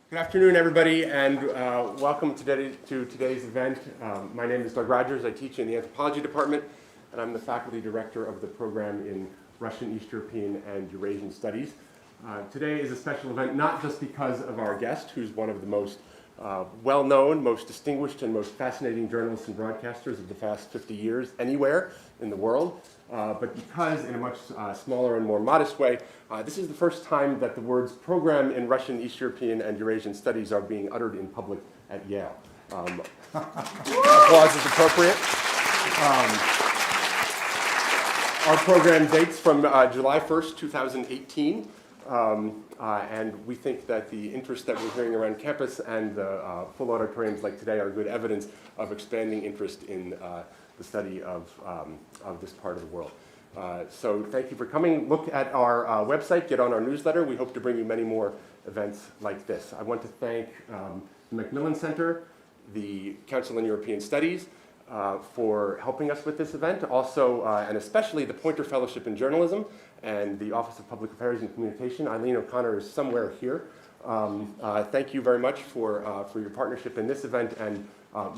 Good afternoon, everybody, and welcome to today's event. My name is Doug Rogers. I teach in the anthropology department, and I'm the faculty director of the program in Russian, East European, and Eurasian Studies. Today is a special event, not just because of our guest, who's one of the most well-known, most distinguished, and most fascinating journalists and broadcasters of the past 50 years anywhere in the world, but because, in a much smaller and more modest way, this is the first time that the words program in Russian, East European, and Eurasian Studies are being uttered in public at Yale. Applause is appropriate. Our program dates from July 1st, 2018. And we think that the interest that we're hearing around campus and the full auditoriums like today are good evidence of expanding interest in the study of this part of the world. So thank you for coming. Look at our website, get on our newsletter. We hope to bring you many more events like this. I want to thank the Macmillan Center, the Council on European Studies, for helping us with this event. Also, and especially the Poynter Fellowship in Journalism and the Office of Public Affairs and Communication. Eileen O'Connor is somewhere here. Thank you very much for your partnership in this event and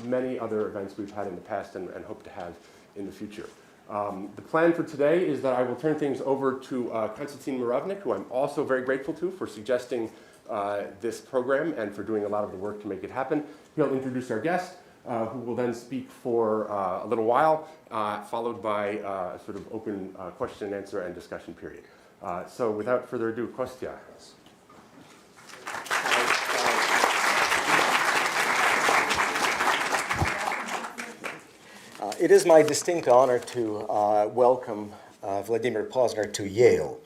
many other events we've had in the past and hope to have in the future. The plan for today is that I will turn things over to Konstantin Muravnik, who I'm also very grateful to for suggesting this program and for doing a lot of the work to make it happen. He'll introduce our guest, who will then speak for a little while, followed by a sort of open question and answer and discussion period. So without further ado, Kostya. It is my distinct honor to welcome Vladimir Pozner to Yale.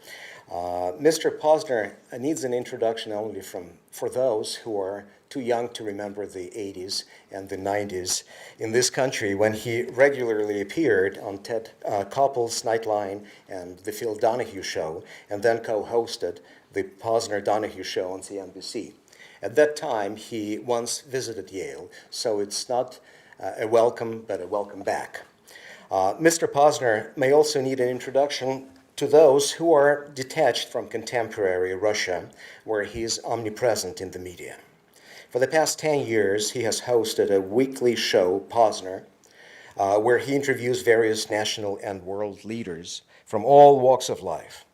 Mr. Pozner needs an introduction only for those who are too young to remember the 80s and the 90s in this country when he regularly appeared on Ted Koppel's Nightline and the Phil Donahue Show, and then co-hosted the Posner-Donahue Show on CNBC. At that time, he once visited Yale, so it's not a welcome, but a welcome back. Mr. Pozner may also need an introduction to those who are detached from contemporary Russia, where he is omnipresent in the media. For the past 10 years, he has hosted a weekly show, Pozner, where he interviews various national and world leaders from all walks of life.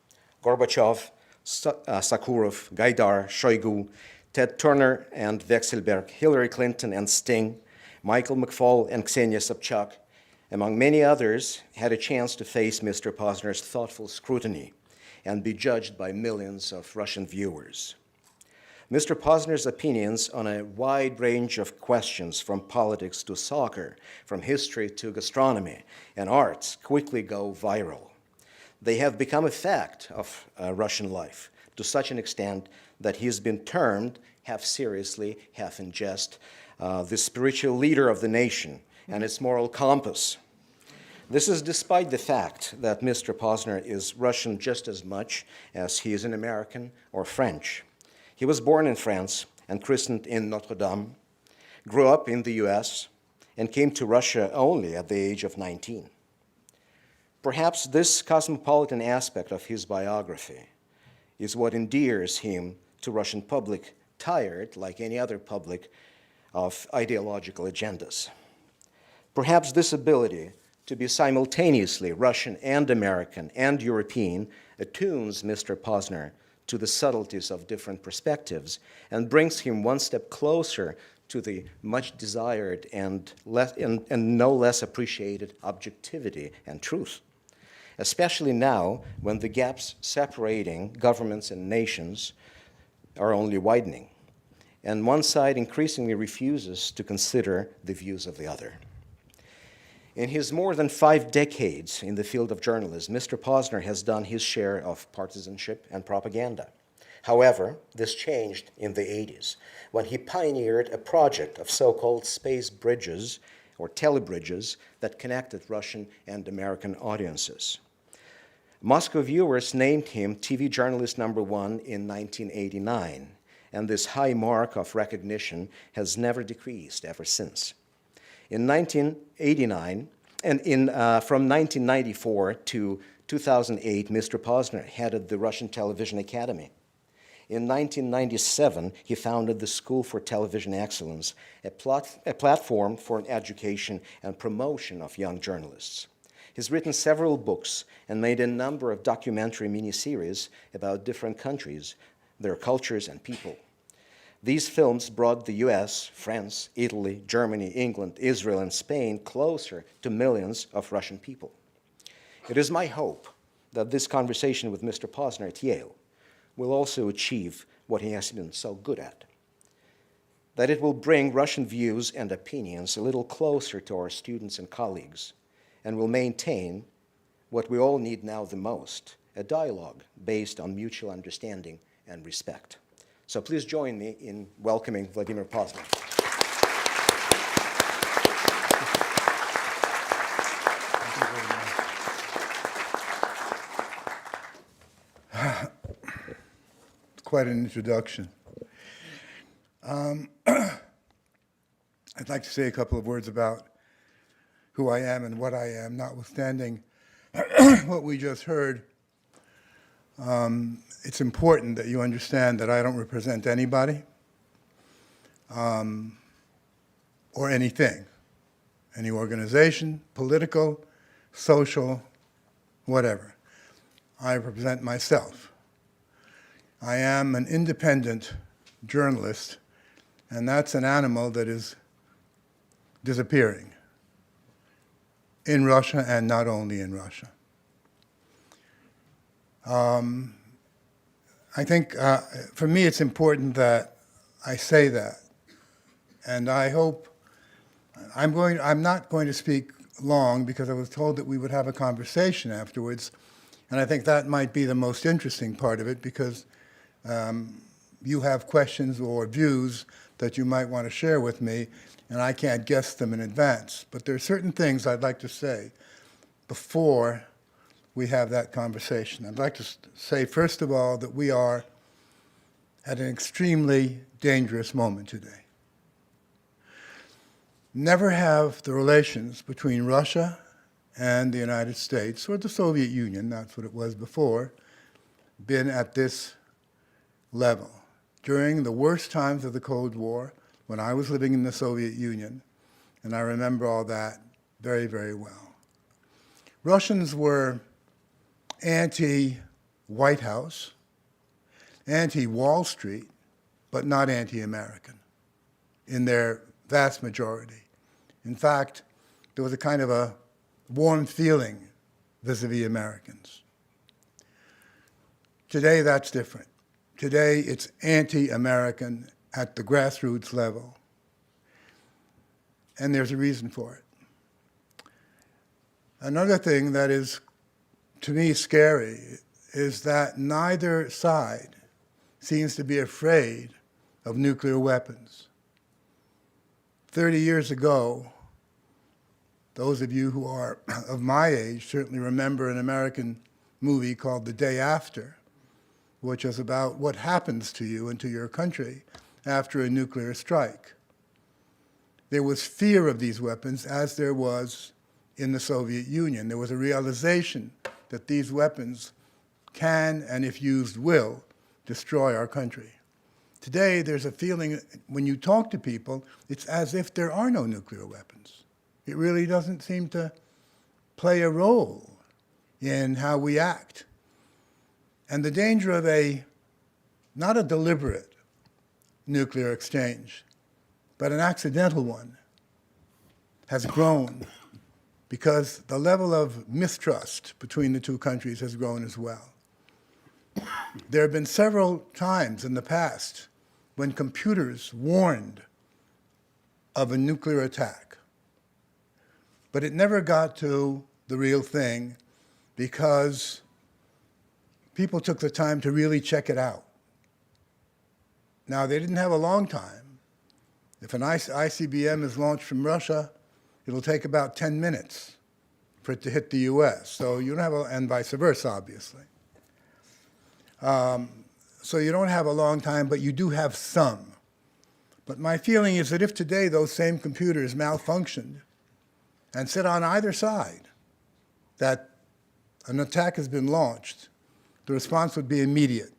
Gorbachev, Sakharov, Gaidar, Shoigu, Ted Turner and Vekselberg, Hillary Clinton and Sting, Michael McFaul and Ksenia Sobchak, among many others, had a chance to face Mr. Pozner's thoughtful scrutiny and be judged by millions of Russian viewers. Mr. Pozner's opinions on a wide range of questions, from politics to soccer, from history to gastronomy and arts, quickly go viral. They have become a fact of Russian life to such an extent that he has been termed, half seriously, half in jest, the spiritual leader of the nation and its moral compass. This is despite the fact that Mr. Pozner is Russian just as much as he is an American or French. He was born in France and christened in Notre Dame, grew up in the US, and came to Russia only at the age of 19. Perhaps this cosmopolitan aspect of his biography is what endears him to Russian public, tired, like any other public, of ideological agendas. Perhaps this ability to be simultaneously Russian and American and European attunes Mr. Pozner to the subtleties of different perspectives and brings him one step closer to the much desired and no less appreciated objectivity and truth, especially now when the gaps separating governments and nations are only widening, and one side increasingly refuses to consider the views of the other. In his more than 5 decades in the field of journalism, Mr. Pozner has done his share of partisanship and propaganda. However, this changed in the 80s, when he pioneered a project of so-called space bridges, or telebridges, that connected Russian and American audiences. Moscow viewers named him TV journalist number 1 in 1989, and this high mark of recognition has never decreased ever since. In 1989, and from 1994 to 2008, Mr. Pozner headed the Russian Television Academy. In 1997, he founded the School for Television Excellence, a platform for education and promotion of young journalists. He's written several books and made a number of documentary miniseries about different countries, their cultures and people. These films brought the US, France, Italy, Germany, England, Israel, and Spain closer to millions of Russian people. It is my hope that this conversation with Mr. Pozner at Yale will also achieve what he has been so good at, that it will bring Russian views and opinions a little closer to our students and colleagues, and will maintain what we all need now the most, a dialogue based on mutual understanding and respect. So please join me in welcoming Vladimir Pozner. Quite an introduction. I'd like to say a couple of words about who I am and what I am, notwithstanding what we just heard. It's important that you understand that I don't represent anybody or anything, any organization, political, social, whatever. I represent myself. I am an independent journalist, and that's an animal that is disappearing in Russia and not only in Russia. I think for me it's important that I say that, and I hope I'm not going to speak long because I was told that we would have a conversation afterwards, and I think that might be the most interesting part of it because you have questions or views that you might want to share with me, and I can't guess them in advance. But there are certain things I'd like to say before we have that conversation. I'd like to say, first of all, that we are at an extremely dangerous moment today. Never have the relations between Russia and the United States, or the Soviet Union, that's what it was before, been at this level. During the worst times of the Cold War, when I was living in the Soviet Union, and I remember all that very, very well. Russians were anti-White House, anti-Wall Street, but not anti-American in their vast majority. In fact, there was a kind of a warm feeling vis-a-vis Americans. Today, that's different. Today, it's anti-American at the grassroots level, and there's a reason for it. Another thing that is, to me, scary is that neither side seems to be afraid of nuclear weapons. 30 years ago, those of you who are of my age certainly remember an American movie called The Day After, which is about what happens to you and to your country after a nuclear strike. There was fear of these weapons, as there was in the Soviet Union. There was a realization that these weapons can, and if used, will destroy our country. Today, there's a feeling, when you talk to people, it's as if there are no nuclear weapons. It really doesn't seem to play a role in how we act. And the danger of not a deliberate nuclear exchange, but an accidental one, has grown because the level of mistrust between the two countries has grown as well. There have been several times in the past when computers warned of a nuclear attack, but it never got to the real thing because people took the time to really check it out. Now, they didn't have a long time. If an ICBM is launched from Russia, it'll take about 10 minutes for it to hit the US. So you don't have and vice versa, obviously. So you don't have a long time, but you do have some. But my feeling is that if today those same computers malfunctioned and said on either side that an attack has been launched, the response would be immediate.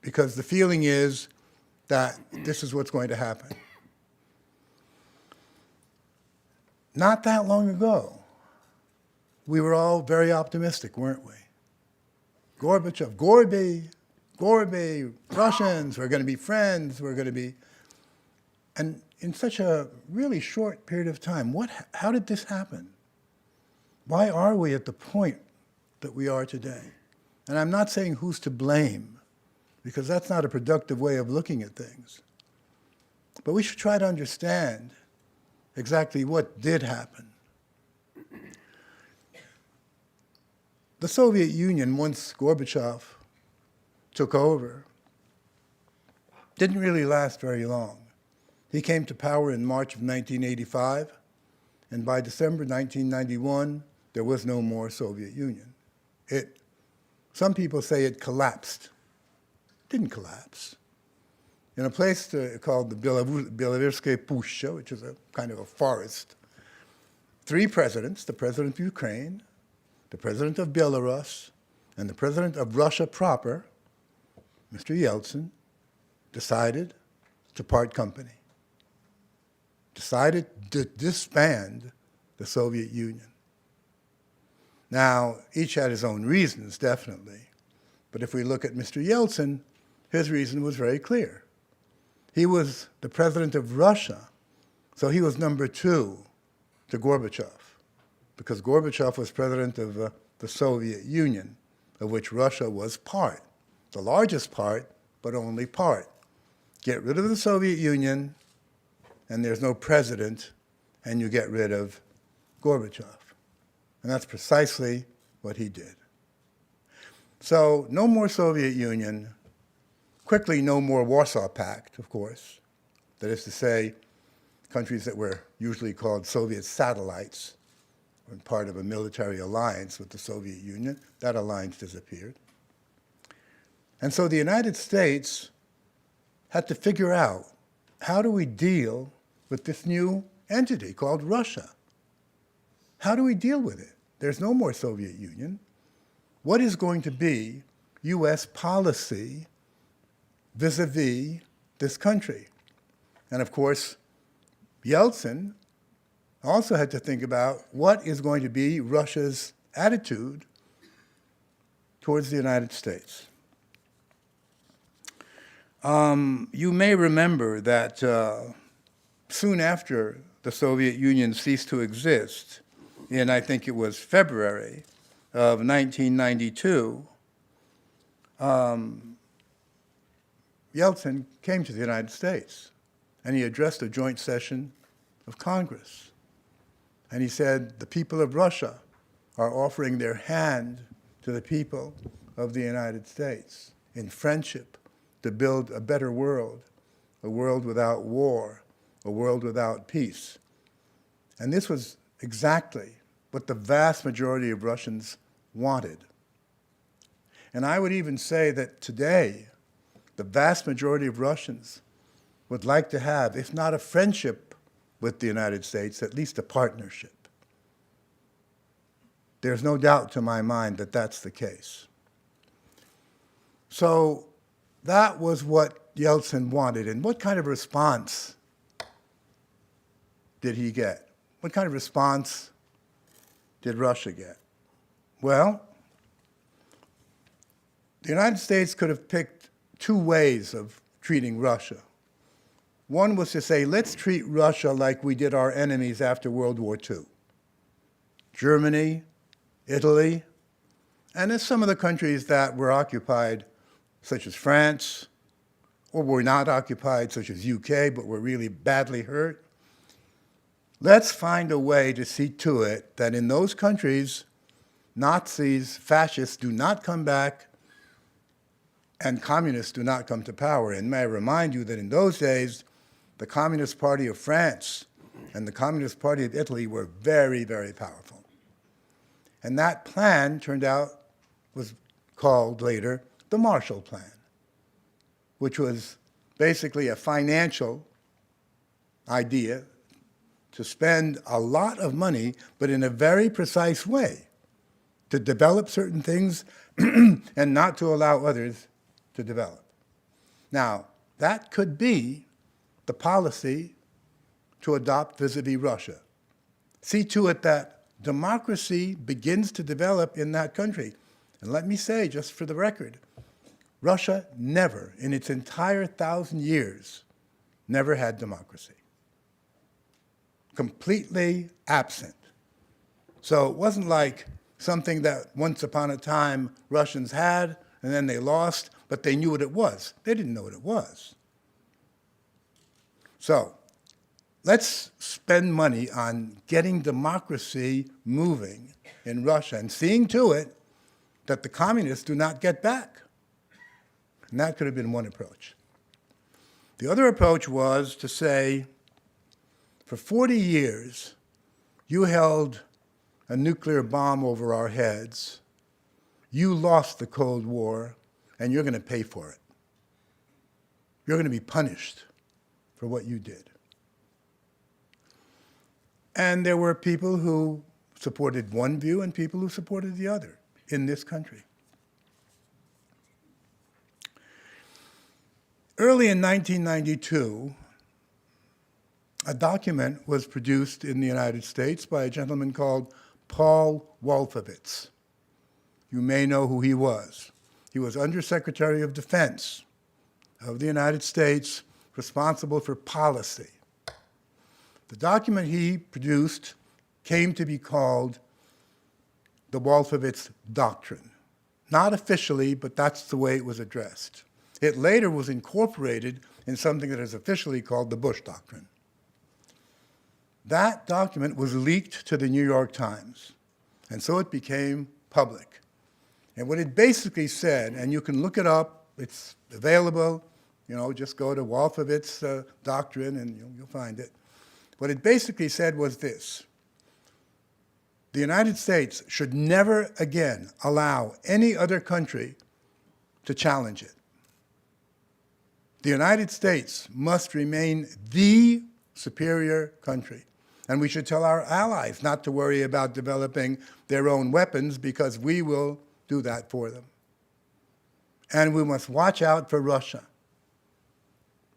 because the feeling is that this is what's going to happen. Not that long ago, we were all very optimistic, weren't we? Gorbachev, Gorby, Russians, we're going to be friends, we're going to be... And in such a really short period of time, how did this happen? Why are we at the point that we are today? And I'm not saying who's to blame, because that's not a productive way of looking at things. But we should try to understand exactly what did happen. The Soviet Union, once Gorbachev took over, didn't really last very long. He came to power in March of 1985, and by December 1991, there was no more Soviet Union. Some people say it collapsed. It didn't collapse. In a place called the Belaruskaya Pushcha, which is a kind of a forest, 3 presidents, the president of Ukraine, the president of Belarus, and the president of Russia proper, Mr. Yeltsin, decided to part company, decided to disband the Soviet Union. Now, each had his own reasons, definitely. But if we look at Mr. Yeltsin, his reason was very clear. He was the president of Russia, so he was number 2 to Gorbachev, because Gorbachev was president of the Soviet Union, of which Russia was part, the largest part, but only part. Get rid of the Soviet Union, and there's no president, and you get rid of Gorbachev. And that's precisely what he did. So no more Soviet Union, quickly no more Warsaw Pact, of course. That is to say, countries that were usually called Soviet satellites were part of a military alliance with the Soviet Union. That alliance disappeared. And so the United States had to figure out, how do we deal with this new entity called Russia? How do we deal with it? There's no more Soviet Union. What is going to be U.S. policy vis-a-vis this country? And of course, Yeltsin also had to think about what is going to be Russia's attitude towards the United States. You may remember that soon after the Soviet Union ceased to exist, in, I think it was February of 1992, Yeltsin came to the United States, and he addressed a joint session of Congress. And he said, the people of Russia are offering their hand to the people of the United States in friendship to build a better world, a world without war, a world without peace. And this was exactly what the vast majority of Russians wanted. And I would even say that today, the vast majority of Russians would like to have, if not a friendship with the United States, at least a partnership. There's no doubt to my mind that that's the case. So that was what Yeltsin wanted. And what kind of response did he get? What kind of response did Russia get? Well, the United States could have picked 2 ways of treating Russia. One was to say, let's treat Russia like we did our enemies after World War II. Germany, Italy, and some of the countries that were occupied, such as France, or were not occupied, such as UK, but were really badly hurt. Let's find a way to see to it that in those countries, Nazis, fascists do not come back, and communists do not come to power. And may I remind you that in those days, the Communist Party of France and the Communist Party of Italy were very, very powerful. And that plan turned out, was called later the Marshall Plan, which was basically a financial idea to spend a lot of money, but in a very precise way, to develop certain things and not to allow others to develop. Now, that could be the policy to adopt vis-a-vis Russia. See to it that democracy begins to develop in that country. And let me say, just for the record, Russia never, in its entire 1,000 years, never had democracy. Completely absent. So it wasn't like something that once upon a time Russians had and then they lost, but they knew what it was. They didn't know what it was. So let's spend money on getting democracy moving in Russia and seeing to it that the communists do not get back. And that could have been one approach. The other approach was to say, for 40 years, you held a nuclear bomb over our heads. You lost the Cold War, and you're going to pay for it. You're going to be punished for what you did. And there were people who supported one view and people who supported the other in this country. Early in 1992, a document was produced in the United States by a gentleman called Paul Wolfowitz. You may know who he was. He was Undersecretary of Defense of the United States, responsible for policy. The document he produced came to be called the Wolfowitz Doctrine. Not officially, but that's the way it was addressed. It later was incorporated in something that is officially called the Bush Doctrine. That document was leaked to the New York Times, and so it became public. And what it basically said, and you can look it up, it's available, just go to Wolfowitz Doctrine and you'll find it. What it basically said was this: the United States should never again allow any other country to challenge it. The United States must remain the superior country. And we should tell our allies not to worry about developing their own weapons because we will do that for them. And we must watch out for Russia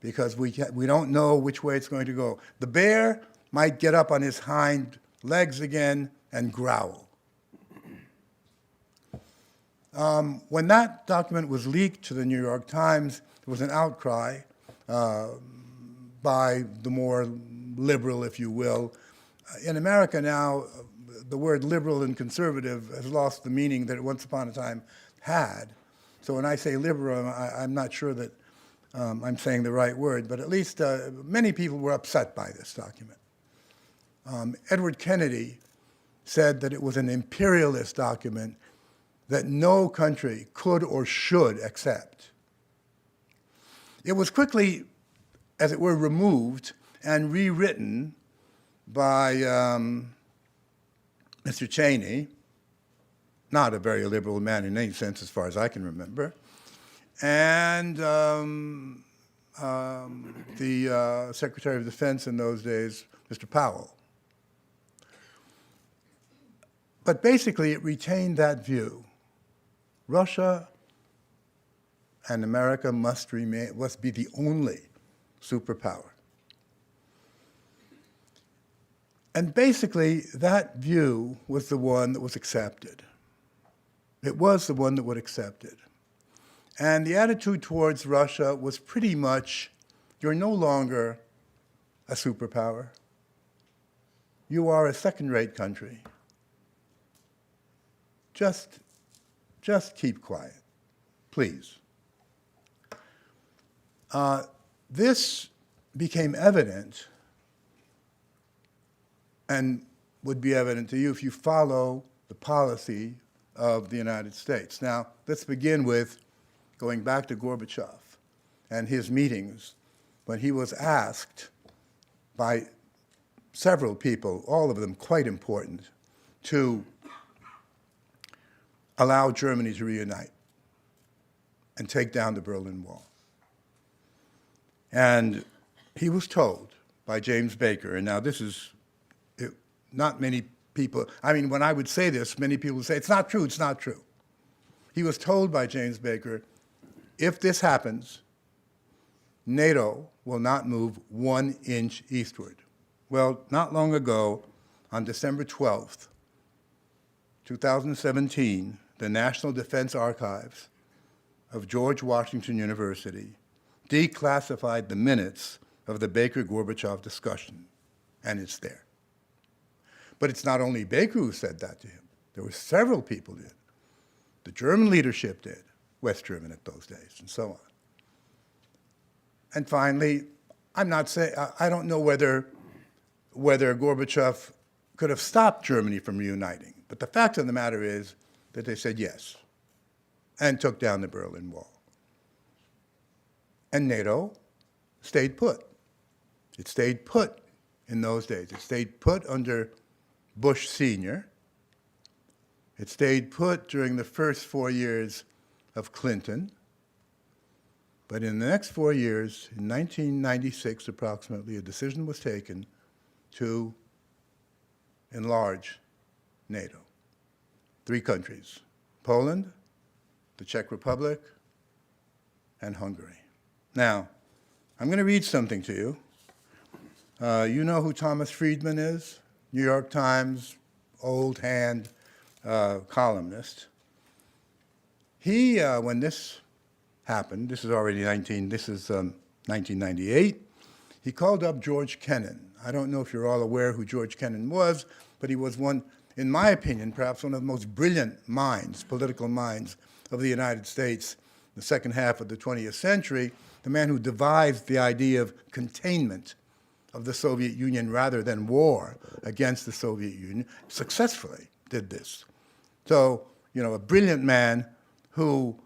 because we don't know which way it's going to go. The bear might get up on his hind legs again and growl. When that document was leaked to the New York Times, there was an outcry by the more liberal, if you will. In America now, the word liberal and conservative has lost the meaning that it once upon a time had. So when I say liberal, I'm not sure that I'm saying the right word, but at least many people were upset by this document. Edward Kennedy said that it was an imperialist document that no country could or should accept. It was quickly, as it were, removed and rewritten by Mr. Cheney, not a very liberal man in any sense as far as I can remember, and the Secretary of Defense in those days, Mr. Powell. But basically it retained that view. Russia and America must be the only superpower. And basically, that view was the one that was accepted. It was the one that was accepted. And the attitude towards Russia was pretty much, you're no longer a superpower. You are a second-rate country. Just keep quiet, please. This became evident and would be evident to you if you follow the policy of the United States. Now, let's begin with going back to Gorbachev and his meetings when he was asked by several people, all of them quite important, to allow Germany to reunite and take down the Berlin Wall. And he was told by James Baker, and now this is not many people, when I would say this, many people would say, it's not true, it's not true. He was told by James Baker, if this happens, NATO will not move 1 inch eastward. Well, not long ago, on December 12th, 2017, the National Defense Archives of George Washington University declassified the minutes of the Baker-Gorbachev discussion, and it's there. But it's not only Baker who said that to him. There were several people did. The German leadership did, West German at those days, and so on. And finally, I don't know whether Gorbachev could have stopped Germany from reuniting, but the fact of the matter is that they said yes and took down the Berlin Wall. And NATO stayed put. It stayed put in those days. It stayed put under Bush Sr. It stayed put during the first 4 years of Clinton. But in the next 4 years, in 1996 approximately, a decision was taken to enlarge NATO. 3 countries: Poland, the Czech Republic, and Hungary. Now, I'm going to read something to you. You know who Thomas Friedman is? New York Times, old hand columnist. He, when this happened, this is 1998, he called up George Kennan. I don't know if you're all aware who George Kennan was, but he was one, in my opinion, perhaps one of the most brilliant minds, political minds of the United States in the second half of the 20th century, the man who devised the idea of containment of the Soviet Union rather than war against the Soviet Union, successfully did this. So, a brilliant man who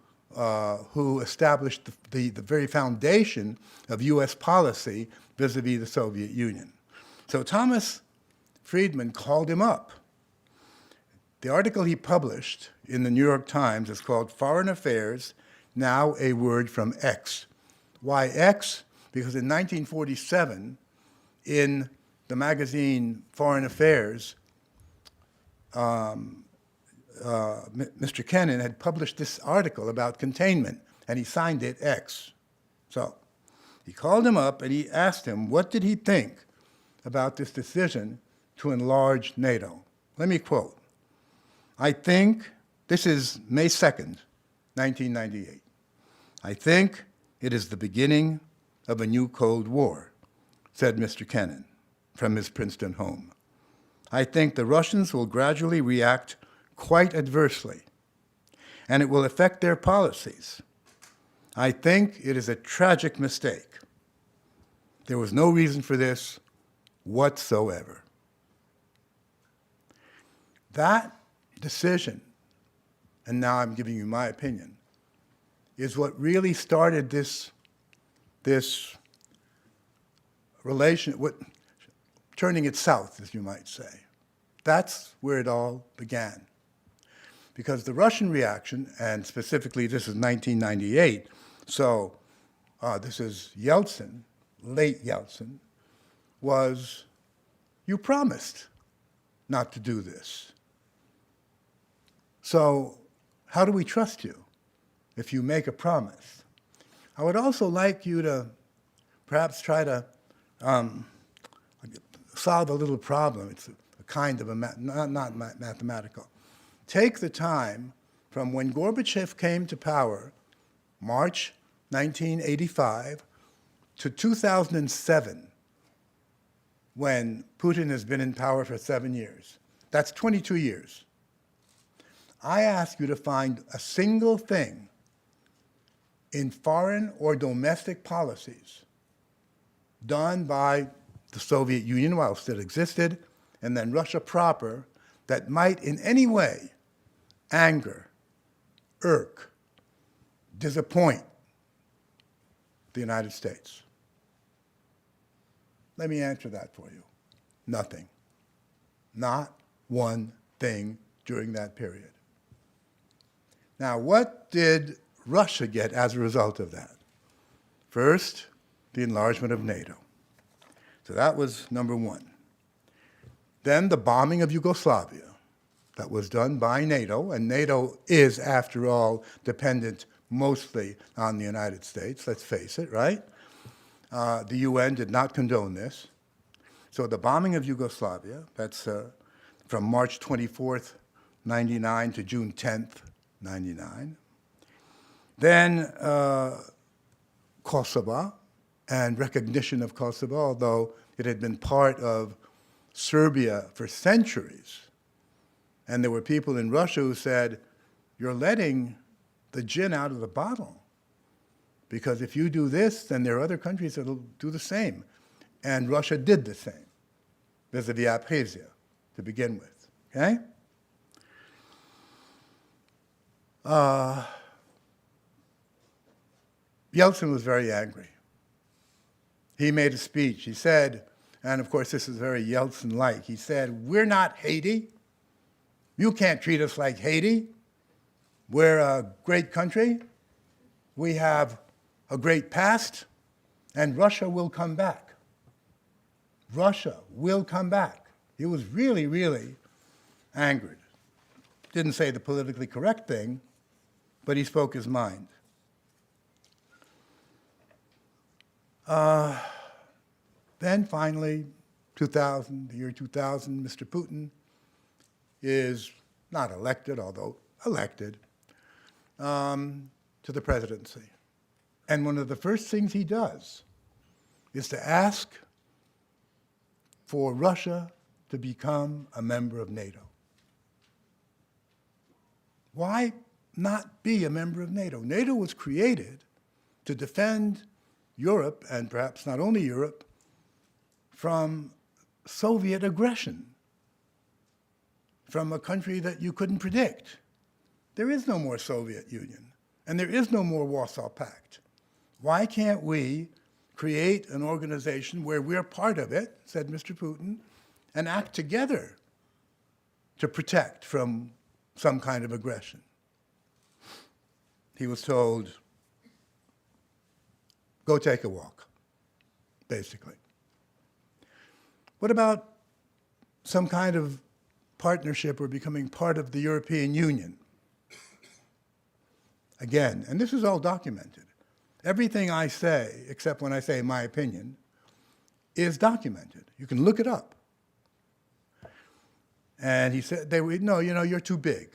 established the very foundation of U.S. policy vis-a-vis the Soviet Union. So Thomas Friedman called him up. The article he published in the New York Times is called Foreign Affairs, Now a Word from X. Why X? Because in 1947, in the magazine Foreign Affairs, Mr. Kennan had published this article about containment, and he signed it X. So he called him up and he asked him, what did he think about this decision to enlarge NATO? Let me quote. I think, this is May 2nd, 1998. I think it is the beginning of a new Cold War, said Mr. Kennan from his Princeton home. I think the Russians will gradually react quite adversely, and it will affect their policies. I think it is a tragic mistake. There was no reason for this whatsoever. That decision, and now I'm giving you my opinion, is what really started this relation, turning it south, as you might say. That's where it all began. Because the Russian reaction, and specifically this is 1998, so this is Yeltsin, late Yeltsin, was, you promised not to do this. So how do we trust you if you make a promise? I would also like you to perhaps try to solve a little problem. It's a kind of not mathematical. Take the time from when Gorbachev came to power, March 1985, to 2007, when Putin has been in power for 7 years. That's 22 years. I ask you to find a single thing in foreign or domestic policies done by the Soviet Union while it still existed, and then Russia proper, that might in any way anger, irk, disappoint the United States. Let me answer that for you. Nothing. Not one thing during that period. Now, what did Russia get as a result of that? First, the enlargement of NATO. So that was number one. Then the bombing of Yugoslavia. That was done by NATO, and NATO is, after all, dependent mostly on the United States, let's face it, right? The UN did not condone this. So the bombing of Yugoslavia, that's from March 24th, 99 to June 10th, 99. Then Kosovo and recognition of Kosovo, although it had been part of Serbia for centuries. And there were people in Russia who said, you're letting the gin out of the bottle. Because if you do this, then there are other countries that will do the same. And Russia did the same vis-a-vis Abkhazia to begin with, okay? Yeltsin was very angry. He made a speech. He said, and of course this is very Yeltsin-like, he said, we're not Haiti. You can't treat us like Haiti. We're a great country. We have a great past, and Russia will come back. Russia will come back. He was really, really angered. Didn't say the politically correct thing, but he spoke his mind. Then finally, the year 2000, Mr. Putin is not elected, although elected, to the presidency. And one of the first things he does is to ask for Russia to become a member of NATO. Why not be a member of NATO? NATO was created to defend Europe, and perhaps not only Europe, from Soviet aggression, from a country that you couldn't predict. There is no more Soviet Union, and there is no more Warsaw Pact. Why can't we create an organization where we're part of it, said Mr. Putin, and act together to protect from some kind of aggression? He was told, go take a walk, basically. What about some kind of partnership or becoming part of the European Union? Again, and this is all documented. Everything I say, except when I say my opinion, is documented. You can look it up. And he said, no, you're too big.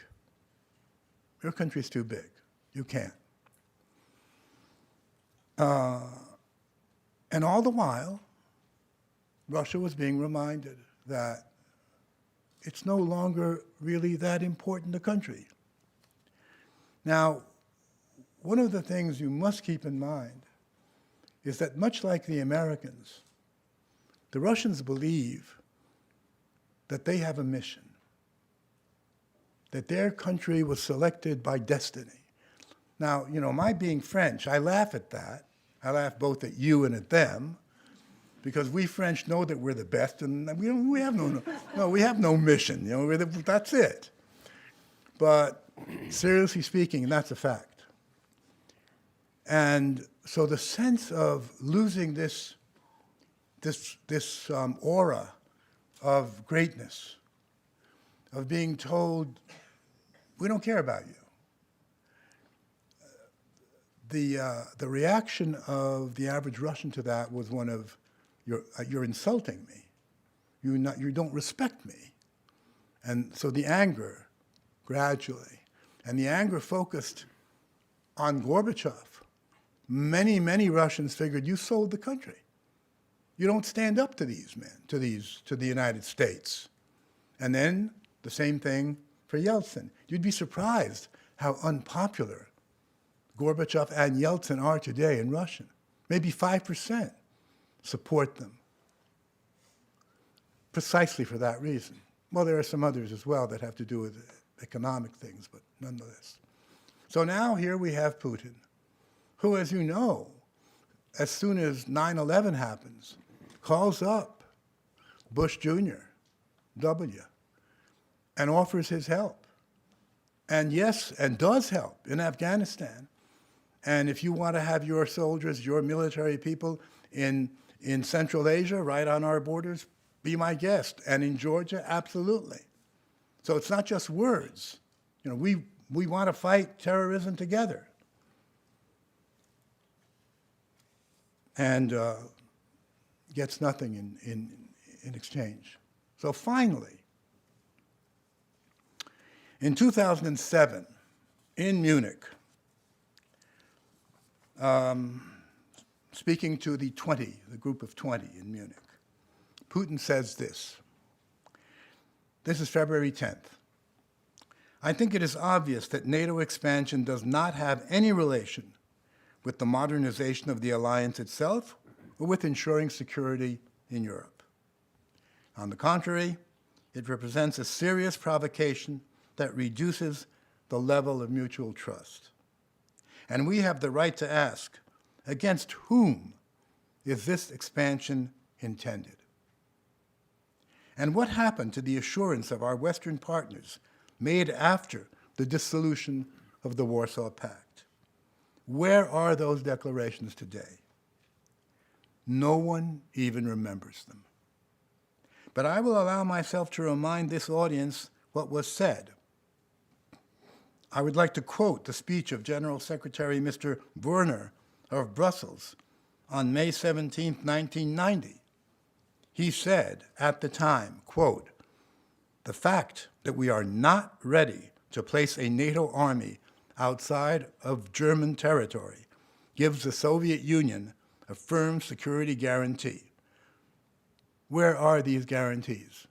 Your country's too big. You can't. And all the while, Russia was being reminded that it's no longer really that important a country. Now, one of the things you must keep in mind is that much like the Americans, the Russians believe that they have a mission, that their country was selected by destiny. Now, my being French, I laugh at that. I laugh both at you and at them, because we French know that we're the best, and we have no mission. That's it. But seriously speaking, that's a fact. And so the sense of losing this aura of greatness, of being told, we don't care about you. The reaction of the average Russian to that was one of, you're insulting me. You don't respect me. And so the anger, gradually, and the anger focused on Gorbachev. Many, many Russians figured, you sold the country. You don't stand up to these men, to the United States. And then the same thing for Yeltsin. You'd be surprised how unpopular Gorbachev and Yeltsin are today in Russia. Maybe 5% support them, precisely for that reason. Well, there are some others as well that have to do with economic things, but nonetheless. So now here we have Putin, who, as you know, as soon as 9/11 happens, calls up Bush Jr., W., and offers his help. And yes, and does help in Afghanistan. And if you want to have your soldiers, your military people in Central Asia, right on our borders, be my guest. And in Georgia, absolutely. So it's not just words. We want to fight terrorism together. and gets nothing in exchange. So finally, in 2007, in Munich, speaking to the group of 20 in Munich, Putin says this. This is February 10th. I think it is obvious that NATO expansion does not have any relation with the modernization of the alliance itself or with ensuring security in Europe. On the contrary, it represents a serious provocation that reduces the level of mutual trust. And we have the right to ask, against whom is this expansion intended? And what happened to the assurance of our Western partners made after the dissolution of the Warsaw Pact? Where are those declarations today? No one even remembers them. But I will allow myself to remind this audience what was said. I would like to quote the speech of General Secretary Mr. Werner of Brussels on May 17, 1990. He said at the time, quote, "The fact that we are not ready to place a NATO army outside of German territory gives the Soviet Union a firm security guarantee." Where are these guarantees?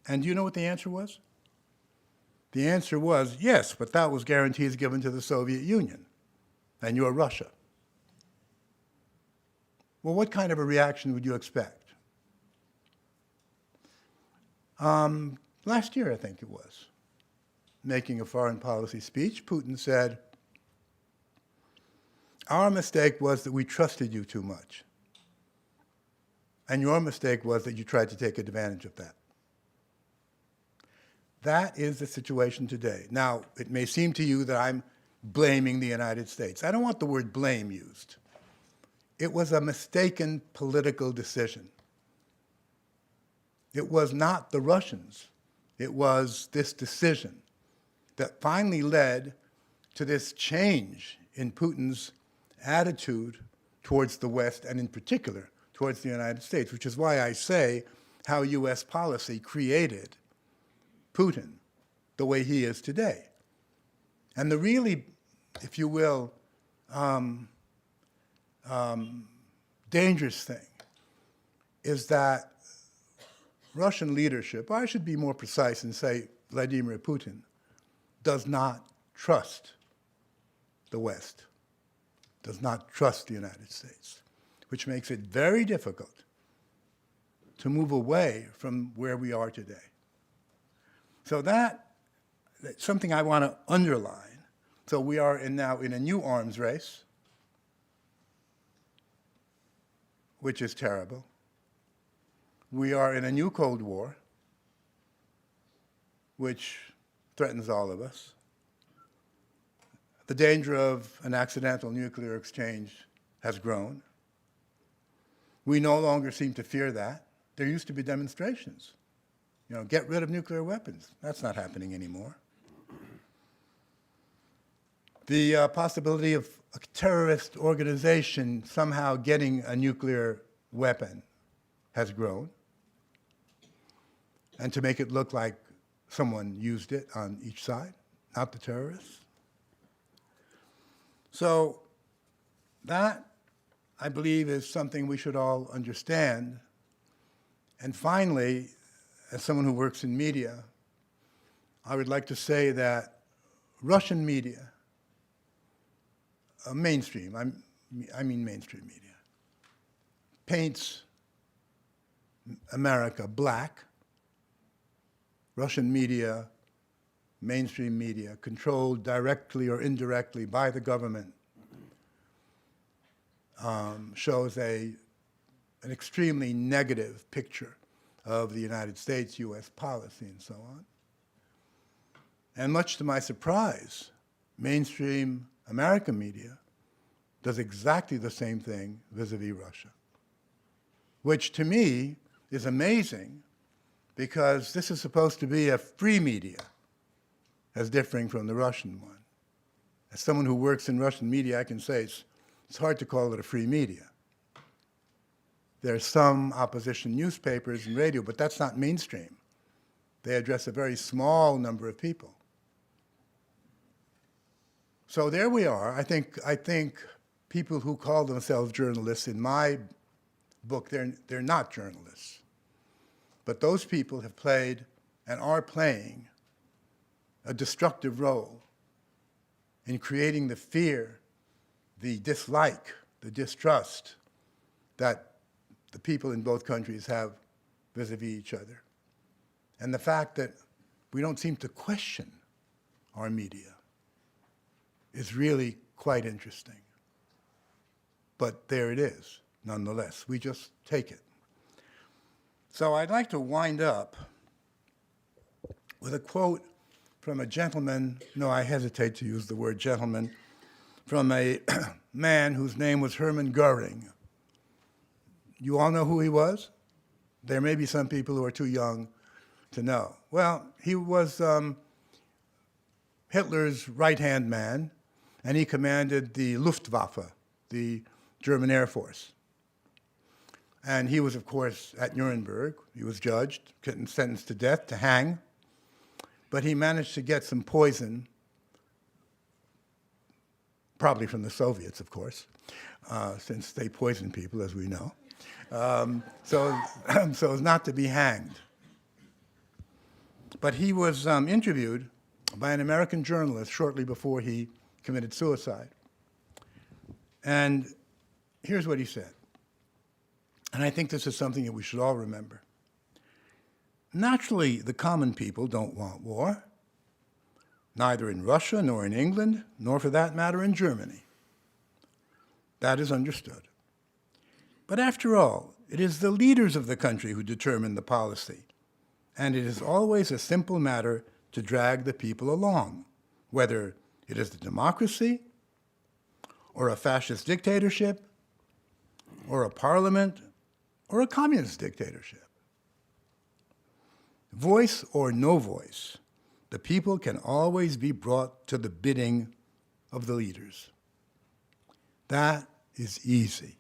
And do you know what the answer was? The answer was, yes, but that was guarantees given to the Soviet Union, and you're Russia. Well, what kind of a reaction would you expect? Last year, I think it was, making a foreign policy speech, Putin said, "Our mistake was that we trusted you too much. And your mistake was that you tried to take advantage of that." That is the situation today. Now, it may seem to you that I'm blaming the United States. I don't want the word blame used. It was a mistaken political decision. It was not the Russians. It was this decision that finally led to this change in Putin's attitude towards the West, and in particular towards the United States, which is why I say how US policy created Putin the way he is today. And the really, if you will, dangerous thing is that Russian leadership, or I should be more precise and say Vladimir Putin, does not trust the West, does not trust the United States, which makes it very difficult to move away from where we are today. So that's something I want to underline. So we are now in a new arms race, which is terrible. We are in a new Cold War, which threatens all of us. The danger of an accidental nuclear exchange has grown. We no longer seem to fear that. There used to be demonstrations. You know, get rid of nuclear weapons. That's not happening anymore. The possibility of a terrorist organization somehow getting a nuclear weapon has grown. And to make it look like someone used it on each side, not the terrorists. So that, I believe, is something we should all understand. And finally, as someone who works in media, I would like to say that Russian media, mainstream, I mean mainstream media, paints America black. Russian media, mainstream media, controlled directly or indirectly by the government, shows an extremely negative picture of the United States, US policy, and so on. And much to my surprise, mainstream American media does exactly the same thing vis-a-vis Russia, which to me is amazing, because this is supposed to be a free media, as differing from the Russian one. As someone who works in Russian media, I can say it's hard to call it a free media. There are some opposition newspapers and radio, but that's not mainstream. They address a very small number of people. So there we are. I think people who call themselves journalists, in my book, they're not journalists. But those people have played and are playing a destructive role in creating the fear, the dislike, the distrust that the people in both countries have vis-a-vis each other. And the fact that we don't seem to question our media is really quite interesting. But there it is, nonetheless. We just take it. So I'd like to wind up with a quote from a gentleman, no, I hesitate to use the word gentleman, from a man whose name was Hermann Goering. You all know who he was? There may be some people who are too young to know. Well, he was Hitler's right-hand man, and he commanded the Luftwaffe, the German Air Force. And he was, of course, at Nuremberg. He was judged, sentenced to death, to hang. But he managed to get some poison, probably from the Soviets, of course, since they poison people, as we know, so as not to be hanged. But he was interviewed by an American journalist shortly before he committed suicide. And here's what he said. And I think this is something that we should all remember. Naturally, the common people don't want war, neither in Russia, nor in England, nor for that matter in Germany. That is understood. But after all, it is the leaders of the country who determine the policy, and it is always a simple matter to drag the people along, whether it is a democracy, or a fascist dictatorship, or a parliament, or a communist dictatorship. Voice or no voice, the people can always be brought to the bidding of the leaders. That is easy.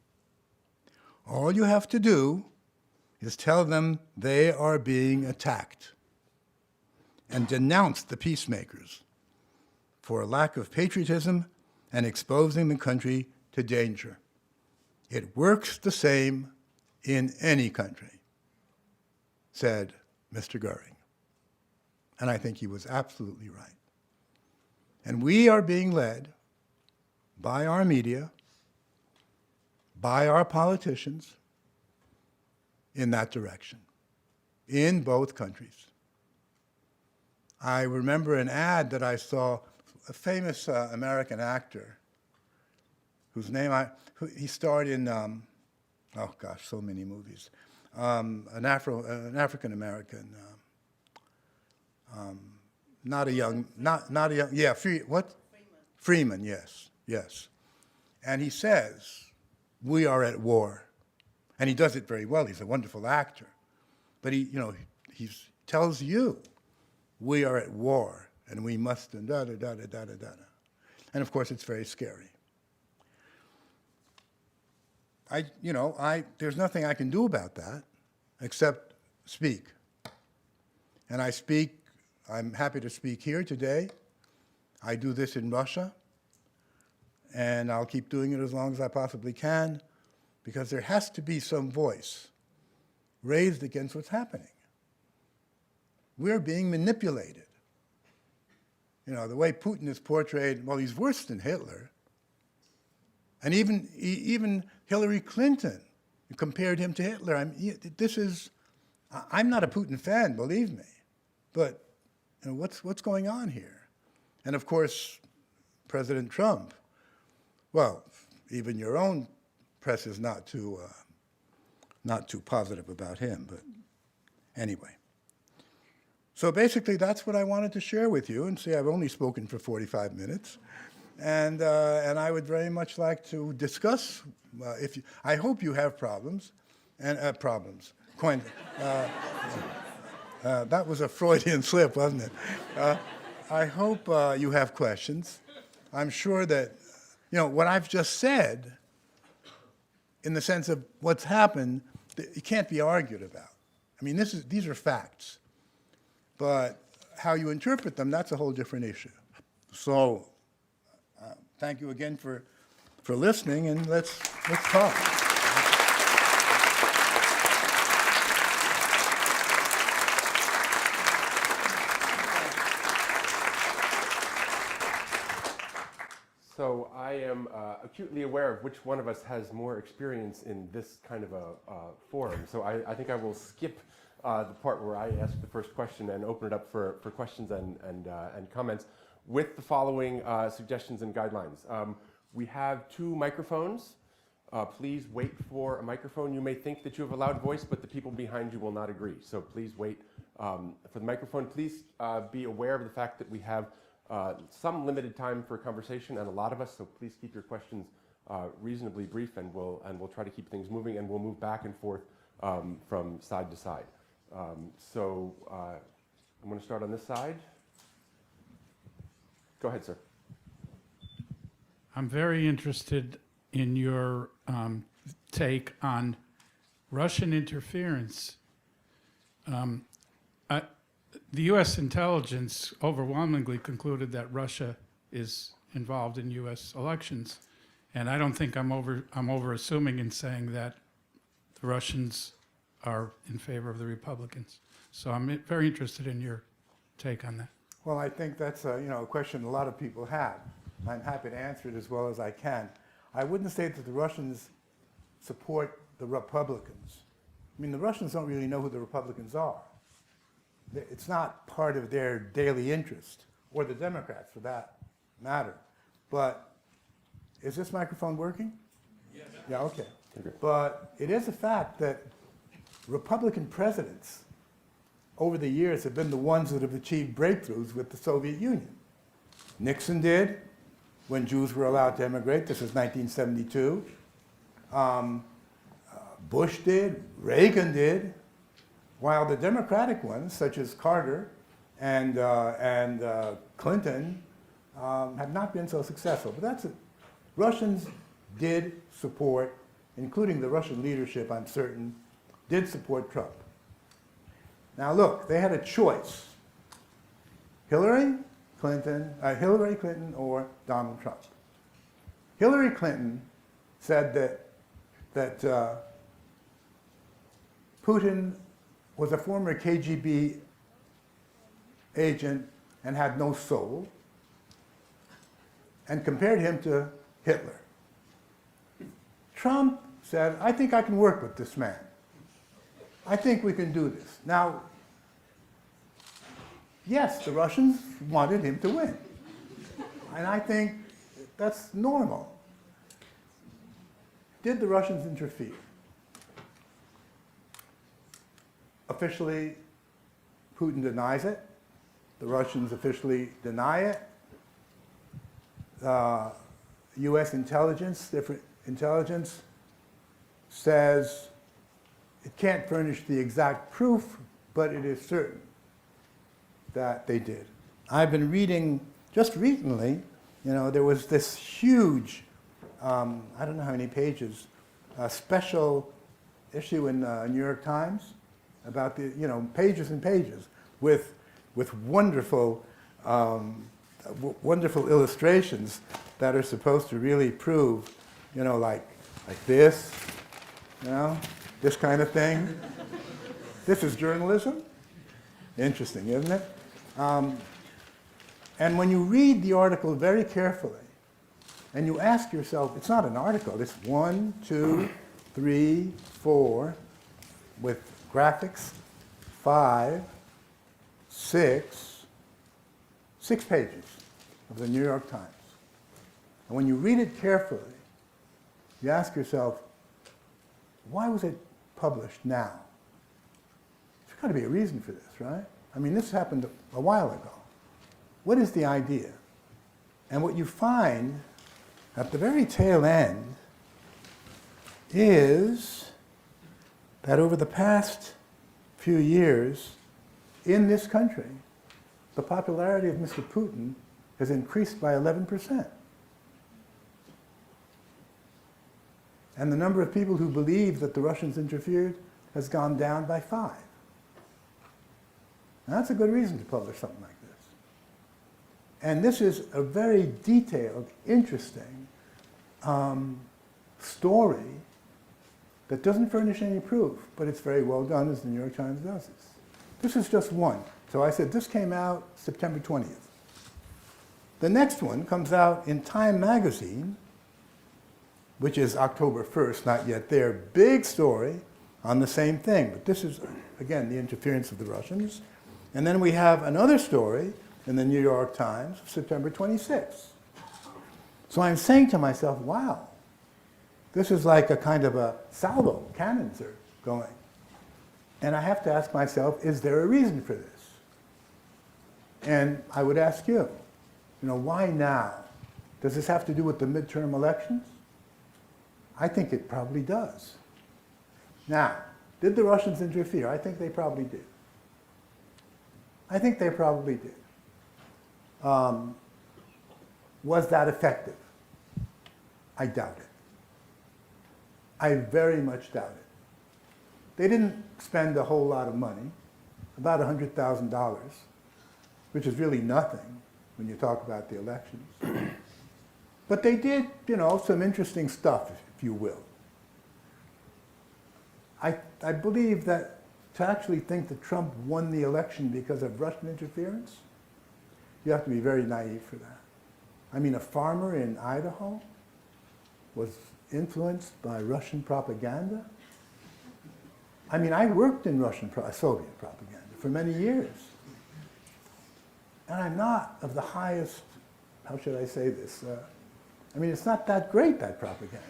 All you have to do is tell them they are being attacked and denounce the peacemakers for a lack of patriotism and exposing the country to danger. It works the same in any country, said Mr. Goering. And I think he was absolutely right. And we are being led by our media, by our politicians, in that direction, in both countries. I remember an ad that I saw, a famous American actor, whose name he starred in, oh gosh, so many movies. An African-American, not a young, yeah, Freeman, yes. And he says, we are at war. And he does it very well. He's a wonderful actor. But he tells you, we are at war, and we must, and da-da-da-da-da-da-da. And of course, it's very scary. There's nothing I can do about that except speak. And I speak, I'm happy to speak here today. I do this in Russia, and I'll keep doing it as long as I possibly can, because there has to be some voice raised against what's happening. We're being manipulated. The way Putin is portrayed, well, he's worse than Hitler. And even Hillary Clinton compared him to Hitler. I'm not a Putin fan, believe me, but what's going on here? And of course, President Trump, well, even your own press is not too positive about him, but anyway. So basically, that's what I wanted to share with you. And see, I've only spoken for 45 minutes. And I would very much like to discuss, I hope you have problems, and problems. That was a Freudian slip, wasn't it? I hope you have questions. I'm sure that, what I've just said, in the sense of what's happened, it can't be argued about. I mean, these are facts. But how you interpret them, that's a whole different issue. So thank you again for listening, and let's talk. So I am acutely aware of which one of us has more experience in this kind of a forum. So I think I will skip the part where I ask the first question and open it up for questions and comments with the following suggestions and guidelines. We have 2 microphones. Please wait for a microphone. You may think that you have a loud voice, but the people behind you will not agree. So please wait for the microphone. Please be aware of the fact that we have some limited time for conversation, and a lot of us, so please keep your questions reasonably brief, and we'll try to keep things moving, and we'll move back and forth from side to side. So I'm going to start on this side. Go ahead, sir. I'm very interested in your take on Russian interference. The U.S. intelligence overwhelmingly concluded that Russia is involved in U.S. elections, and I don't think I'm over assuming in saying that the Russians are in favor of the Republicans. So I'm very interested in your take on that. Well, I think that's a question a lot of people have. I'm happy to answer it as well as I can. I wouldn't say that the Russians support the Republicans. I mean, the Russians don't really know who the Republicans are. It's not part of their daily interest, or the Democrats for that matter. But is this microphone working? Yes. Yeah, okay. But it is a fact that Republican presidents over the years have been the ones that have achieved breakthroughs with the Soviet Union. Nixon did when Jews were allowed to emigrate. This was 1972. Bush did. Reagan did. While the Democratic ones, such as Carter and Clinton, have not been so successful. But that's it. Russians did support, including the Russian leadership, I'm certain, did support Trump. Now look, they had a choice. Hillary Clinton or Donald Trump. Hillary Clinton said that Putin was a former KGB agent and had no soul, and compared him to Hitler. Trump said, I think I can work with this man. I think we can do this. Now, yes, the Russians wanted him to win. And I think that's normal. Did the Russians interfere? Officially, Putin denies it. The Russians officially deny it. U.S. intelligence, different intelligence, says it can't furnish the exact proof, but it is certain that they did. I've been reading, just recently, there was this huge, I don't know how many pages, special issue in New York Times about the, pages and pages with wonderful, wonderful illustrations that are supposed to really prove, like this, this kind of thing. This is journalism. Interesting, isn't it? And when you read the article very carefully, and you ask yourself, it's not an article, it's 1, 2, 3, 4, with graphics, 5, 6 pages of the New York Times. And when you read it carefully, you ask yourself, why was it published now? There's got to be a reason for this, right? I mean, this happened a while ago. What is the idea? And what you find at the very tail end is that over the past few years in this country, the popularity of Mr. Putin has increased by 11%. And the number of people who believe that the Russians interfered has gone down by 5. Now, that's a good reason to publish something like this. And this is a very detailed, interesting story that doesn't furnish any proof, but it's very well done, as the New York Times does this. This is just one. So I said this came out September 20th. The next one comes out in Time magazine, which is October 1st, not yet there. Big story on the same thing. But this is, again, the interference of the Russians. And then we have another story in the New York Times, September 26th. So I'm saying to myself, wow, this is like a kind of a salvo. Cannons are going. And I have to ask myself, is there a reason for this? And I would ask you, why now? Does this have to do with the midterm elections? I think it probably does. Now, did the Russians interfere? I think they probably did. I think they probably did. Was that effective? I doubt it. I very much doubt it. They didn't spend a whole lot of money, about $100,000, which is really nothing when you talk about the elections. But they did, some interesting stuff, if you will. I believe that to actually think that Trump won the election because of Russian interference, you have to be very naive for that. I mean, a farmer in Idaho was influenced by Russian propaganda. I mean, I worked in Soviet propaganda for many years. And I'm not of the highest, how should I say this? It's not that great, that propaganda,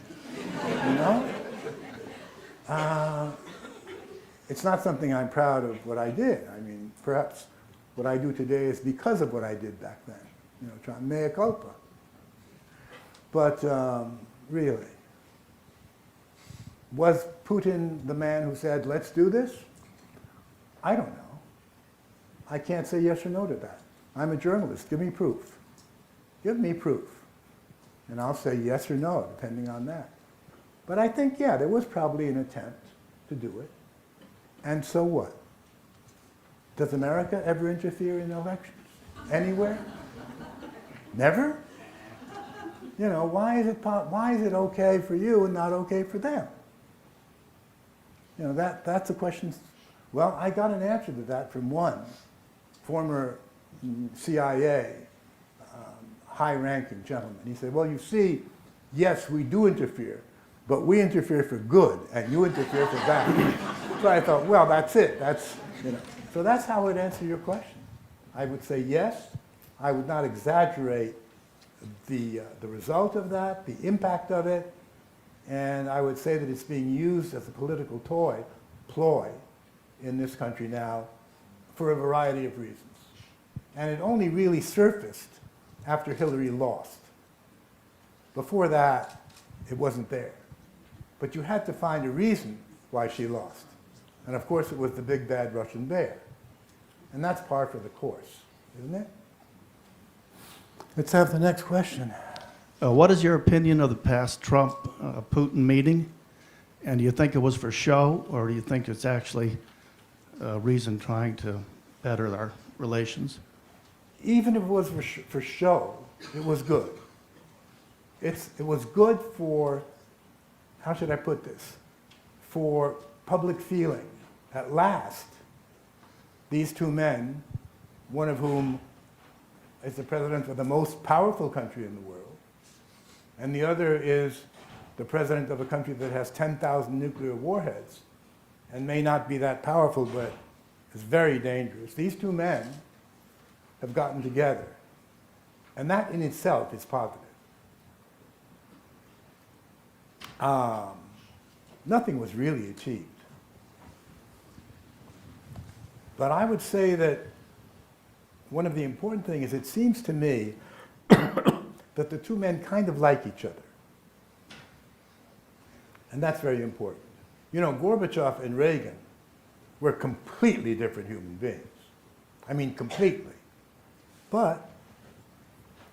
It's not something I'm proud of what I did. Perhaps what I do today is because of what I did back then, mea culpa. But really, was Putin the man who said, let's do this? I don't know. I can't say yes or no to that. I'm a journalist. Give me proof. Give me proof. And I'll say yes or no, depending on that. But I think, yeah, there was probably an attempt to do it. And so what? Does America ever interfere in elections? Anywhere? Never? Why is it okay for you and not okay for them? That's a question. Well, I got an answer to that from one former CIA high-ranking gentleman. He said, well, you see, yes, we do interfere, but we interfere for good, and you interfere for bad. So I thought, well, that's it. So that's how I would answer your question. I would say yes. I would not exaggerate the result of that, the impact of it, and I would say that it's being used as a political ploy in this country now for a variety of reasons. And it only really surfaced after Hillary lost. Before that, it wasn't there. But you had to find a reason why she lost. And of course, it was the big bad Russian bear. And that's par for the course, isn't it? Let's have the next question. What is your opinion of the past Trump-Putin meeting? And do you think it was for show, or do you think it's actually a reason trying to better our relations? Even if it was for show, it was good. It was good for, how should I put this, for public feeling. At last, these two men, one of whom is the president of the most powerful country in the world, and the other is the president of a country that has 10,000 nuclear warheads and may not be that powerful, but is very dangerous. These two men have gotten together, and that in itself is positive. Nothing was really achieved. But I would say that one of the important things is it seems to me that the two men kind of like each other. And that's very important. Gorbachev and Reagan were completely different human beings. Completely. But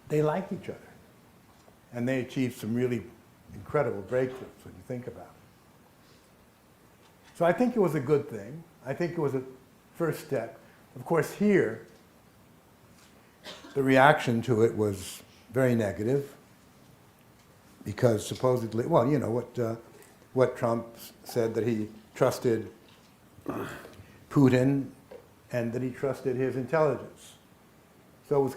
they like each other. And they achieved some really incredible breakthroughs when you think about it. So I think it was a good thing. I think it was a first step. Of course, here, the reaction to it was very negative because supposedly, well, you know, what Trump said, that he trusted Putin and that he trusted his intelligence. So it was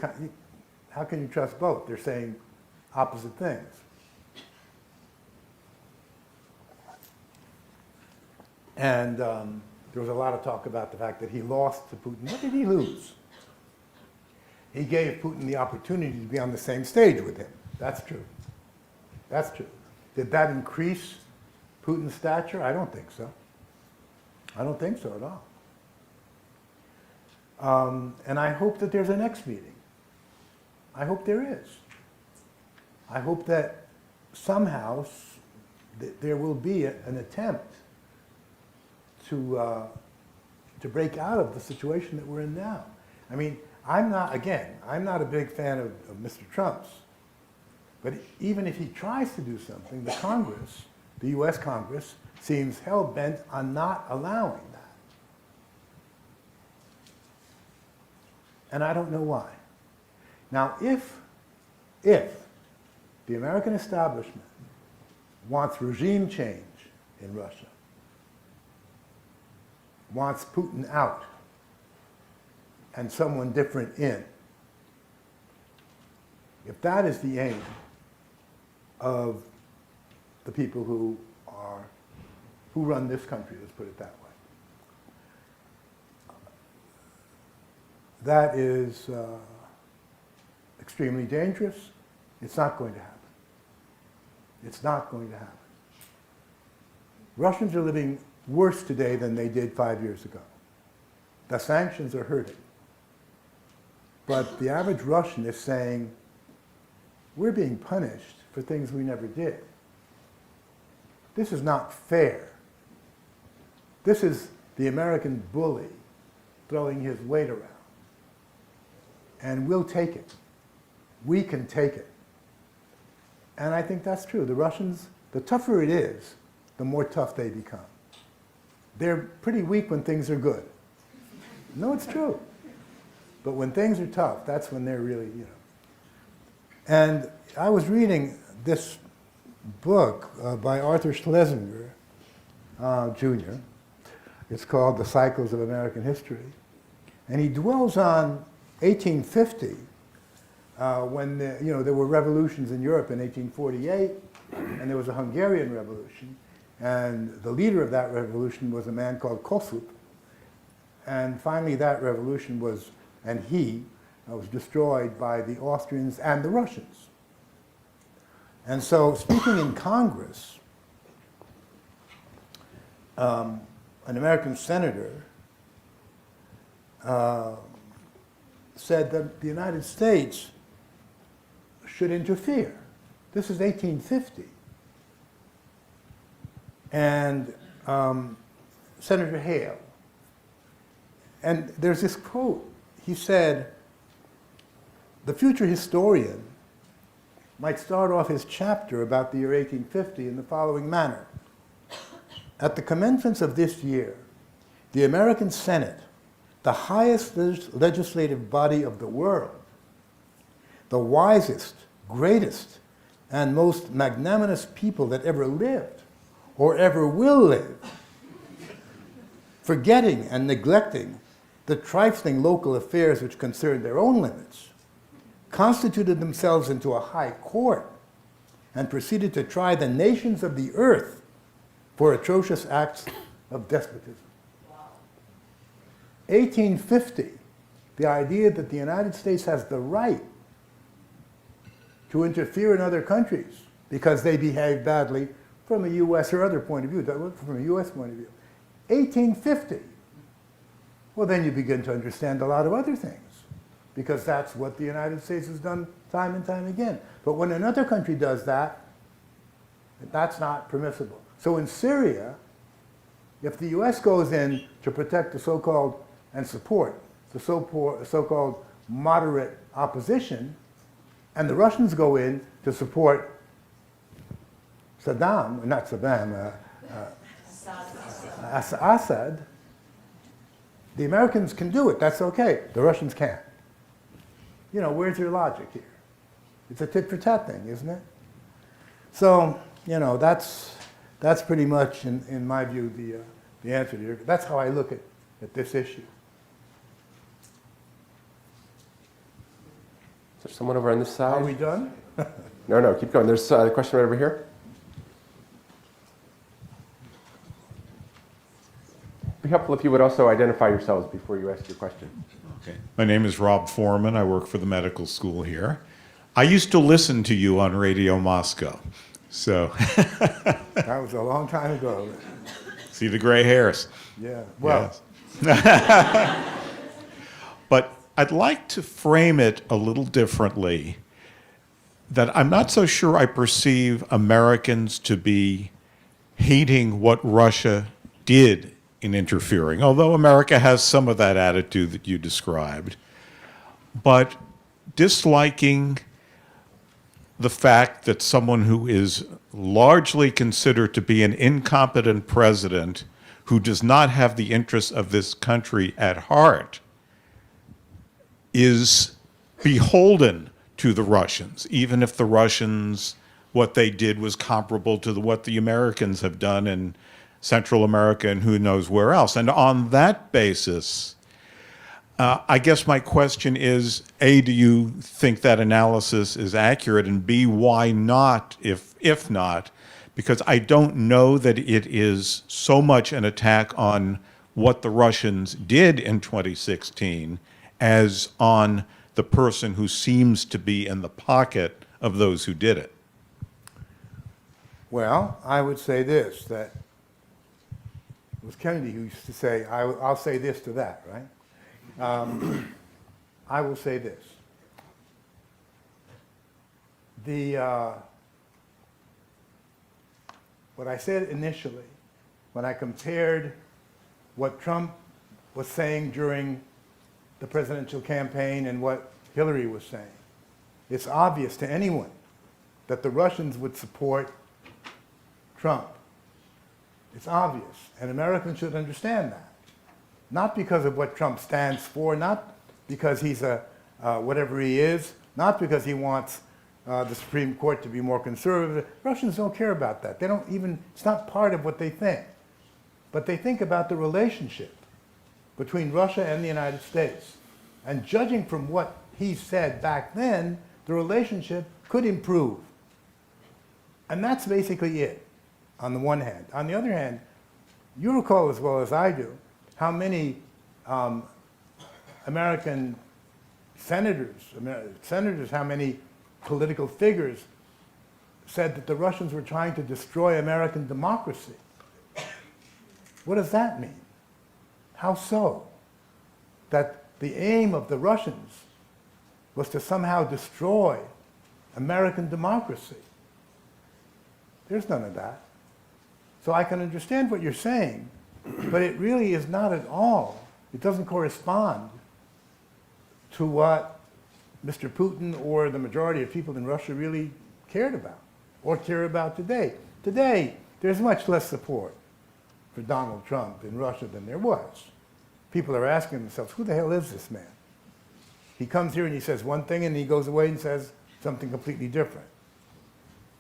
how can you trust both? They're saying opposite things. And there was a lot of talk about the fact that he lost to Putin. What did he lose? He gave Putin the opportunity to be on the same stage with him. That's true. That's true. Did that increase Putin's stature? I don't think so. I don't think so at all. And I hope that there's a next meeting. I hope there is. I hope that somehow there will be an attempt to break out of the situation that we're in now. I mean, I'm not a big fan of Mr. Trump's, but even if he tries to do something, the Congress, the US Congress, seems hell-bent on not allowing that. And I don't know why. Now, if the American establishment wants regime change in Russia, wants Putin out and someone different in, if that is the aim of the people who run this country, let's put it that way, that is extremely dangerous. It's not going to happen. It's not going to happen. Russians are living worse today than they did 5 years ago. The sanctions are hurting. But the average Russian is saying, we're being punished for things we never did. This is not fair. This is the American bully throwing his weight around. And we'll take it. We can take it. And I think that's true. The Russians, the tougher it is, the more tough they become. They're pretty weak when things are good. No, it's true. But when things are tough, that's when they're really, you know. And I was reading this book by Arthur Schlesinger, Jr. It's called The Cycles of American History. And he dwells on 1850, when there were revolutions in Europe in 1848, and there was a Hungarian Revolution, and the leader of that revolution was a man called Kossuth. And finally that revolution was destroyed by the Austrians and the Russians. And so, speaking in Congress, an American senator said that the United States should interfere. This is 1850. And Senator Hale, and there's this quote. He said, the future historian might start off his chapter about the year 1850 in the following manner. At the commencement of this year, the American Senate, the highest legislative body of the world, the wisest, greatest, and most magnanimous people that ever lived or ever will live, forgetting and neglecting the trifling local affairs which concern their own limits, constituted themselves into a high court and proceeded to try the nations of the earth for atrocious acts of despotism. 1850, the idea that the United States has the right to interfere in other countries because they behave badly from a U.S. or other point of view, from a U.S. point of view. 1850. Well, then you begin to understand a lot of other things, because that's what the United States has done time and time again. But when another country does that, that's not permissible. So in Syria, if the U.S. goes in to protect the so-called and support the so-called moderate opposition, and the Russians go in to support Saddam, not Saddam, Assad, the Americans can do it. That's okay. The Russians can't. You know, where's your logic here? It's a tit for tat thing, isn't it? So, you know, that's pretty much, in my view, the answer to your. That's how I look at this issue. Is there someone over on this side? Are we done? No, keep going. There's a question right over here. It'd be helpful if you would also identify yourselves before you ask your question. Okay. My name is Rob Foreman. I work for the medical school here. I used to listen to you on Radio Moscow. So, That was a long time ago. see the gray hairs. Yeah. Well, Yes. But I'd like to frame it a little differently, that I'm not so sure I perceive Americans to be hating what Russia did in interfering, although America has some of that attitude that you described, but disliking the fact that someone who is largely considered to be an incompetent president who does not have the interests of this country at heart is beholden to the Russians, even if the Russians, what they did was comparable to what the Americans have done in Central America and who knows where else. And on that basis, I guess my question is, A, do you think that analysis is accurate? And B, why not, if not? Because I don't know that it is so much an attack on what the Russians did in 2016 as on the person who seems to be in the pocket of those who did it. well, I would say this, that it was Kennedy who used to say, I'll say this to that, right? I will say this. What I said initially, when I compared what Trump was saying during the presidential campaign and what Hillary was saying, it's obvious to anyone that the Russians would support Trump. It's obvious, and Americans should understand that. Not because of what Trump stands for, not because he's whatever he is, not because he wants the Supreme Court to be more conservative. Russians don't care about that. They don't even, it's not part of what they think. But they think about the relationship between Russia and the United States. And judging from what he said back then, the relationship could improve. And that's basically it, on the one hand. On the other hand, you recall as well as I do how many American senators, how many political figures said that the Russians were trying to destroy American democracy. What does that mean? How so? That the aim of the Russians was to somehow destroy American democracy. There's none of that. So I can understand what you're saying, but it really is not at all. It doesn't correspond to what Mr. Putin or the majority of people in Russia really cared about or care about today. Today, there's much less support for Donald Trump in Russia than there was. People are asking themselves, who the hell is this man? He comes here and he says one thing and he goes away and says something completely different.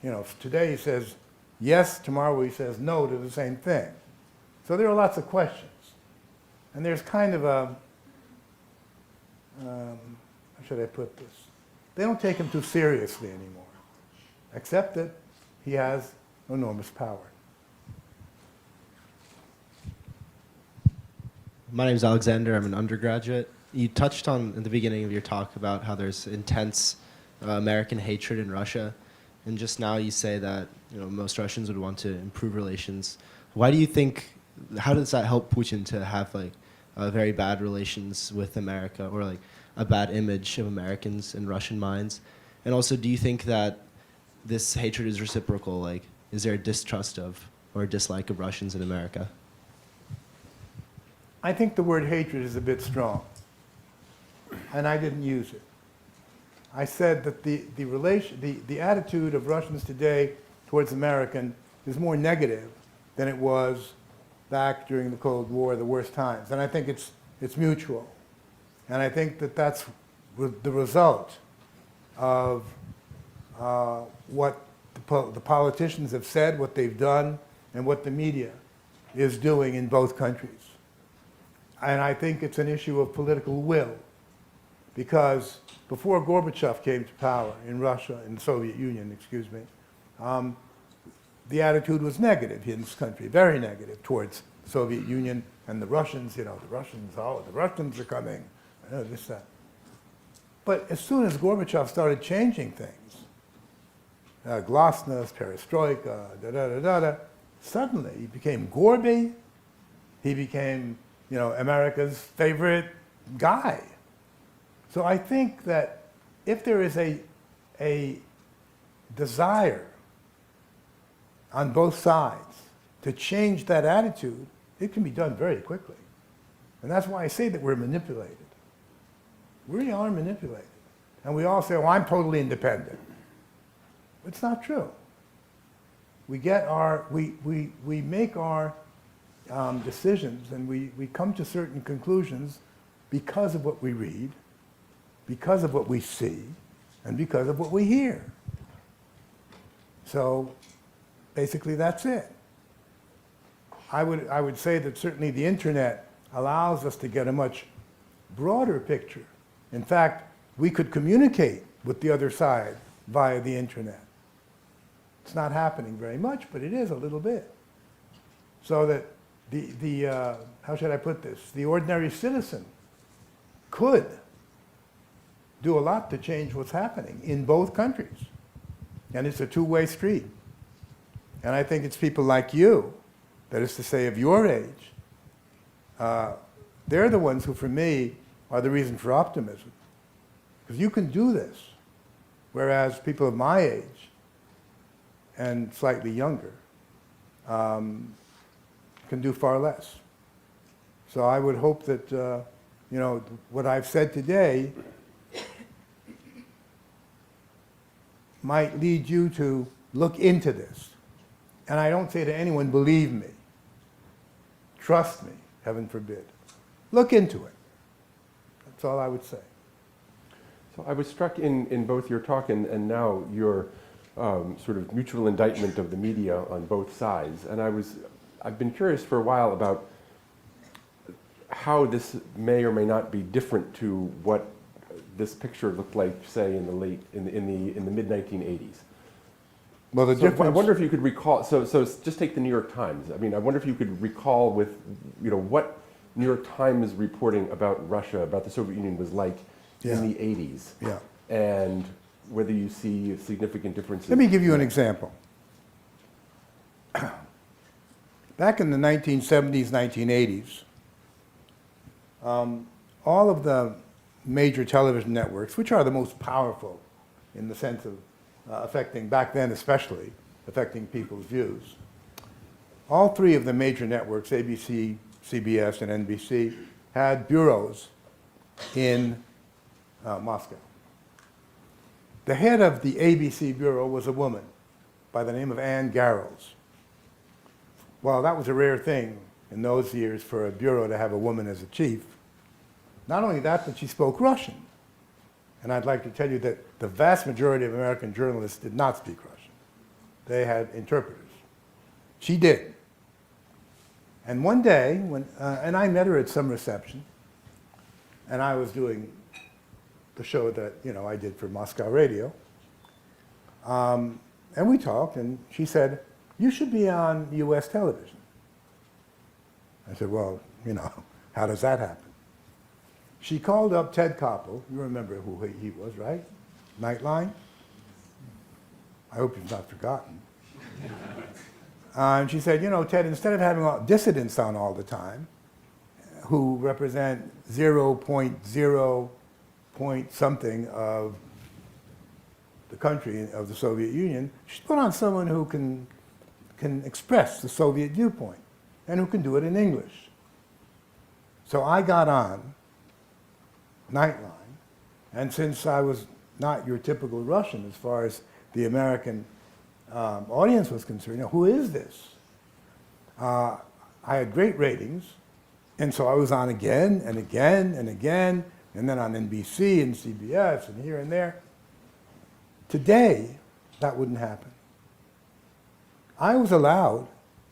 You know, today he says yes, tomorrow he says no to the same thing. So there are lots of questions. And there's kind of a, how should I put this? They don't take him too seriously anymore, except that he has enormous power. My name is Alexander. I'm an undergraduate. You touched on in the beginning of your talk about how there's intense American hatred in Russia, and just now you say that most Russians would want to improve relations. Why do you think? How does that help Putin to have very bad relations with America, or a bad image of Americans in Russian minds? And also, do you think that this hatred is reciprocal? Is there a distrust of or a dislike of Russians in America? I think the word hatred is a bit strong, and I didn't use it. I said that the attitude of Russians today towards American is more negative than it was back during the Cold War, the worst times. And I think it's mutual. And I think that that's the result of what the politicians have said, what they've done, and what the media is doing in both countries. And I think it's an issue of political will, because before Gorbachev came to power in Russia, in the Soviet Union, excuse me, the attitude was negative in this country, very negative towards the Soviet Union and the Russians. You know, the Russians are coming, this, that. But as soon as Gorbachev started changing things, glasnost, perestroika, da-da-da-da-da, suddenly he became Gorby. He became, you know, America's favorite guy. So I think that if there is a desire on both sides to change that attitude, it can be done very quickly. And that's why I say that we're manipulated. We are manipulated. And we all say, well, I'm totally independent. It's not true. We get we make our decisions, and we come to certain conclusions because of what we read, because of what we see, and because of what we hear. So basically that's it. I would say that certainly the internet allows us to get a much broader picture. In fact, we could communicate with the other side via the internet. It's not happening very much, but it is a little bit. So that how should I put this? The ordinary citizen could do a lot to change what's happening in both countries. And it's a two-way street. And I think it's people like you, that is to say of your age, they're the ones who, for me, are the reason for optimism. Because you can do this, whereas people of my age and slightly younger can do far less. So I would hope that, you know, what I've said today might lead you to look into this. And I don't say to anyone, believe me, trust me, heaven forbid. Look into it. That's all I would say. So I was struck in both your talk and now your sort of mutual indictment of the media on both sides. And I've been curious for a while about how this may or may not be different to what this picture looked like, say, in the mid 1980s. Well, the difference. I wonder if you could recall. So just take the New York Times. I mean, I wonder if you could recall with, you know, what New York Times reporting about Russia, about the Soviet Union, was like in the 80s. Yeah. And whether you see significant differences. Let me give you an example. Back in the 1970s, 1980s, all of the major television networks, which are the most powerful in the sense of affecting, back then especially, affecting people's views, all three of the major networks, ABC, CBS, and NBC, had bureaus in Moscow. The head of the ABC bureau was a woman by the name of Anne Garrels. Well, that was a rare thing in those years for a bureau to have a woman as a chief. Not only that, but she spoke Russian. And I'd like to tell you that the vast majority of American journalists did not speak Russian. They had interpreters. She did. And one day, and I met her at some reception, and I was doing the show that, you know, I did for Moscow Radio. And we talked, and she said, "You should be on US television." I said, "Well, you know, how does that happen?" She called up Ted Koppel. You remember who he was, right? Nightline? I hope you've not forgotten. And she said, "You know, Ted, instead of having dissidents on all the time, who represent 0.0 point something of the country, of the Soviet Union, she's put on someone who can express the Soviet viewpoint and who can do it in English." So I got on Nightline, and since I was not your typical Russian as far as the American audience was concerned, who is this? I had great ratings, and so I was on again and again and again, and then on NBC and CBS and here and there. Today, that wouldn't happen. I was allowed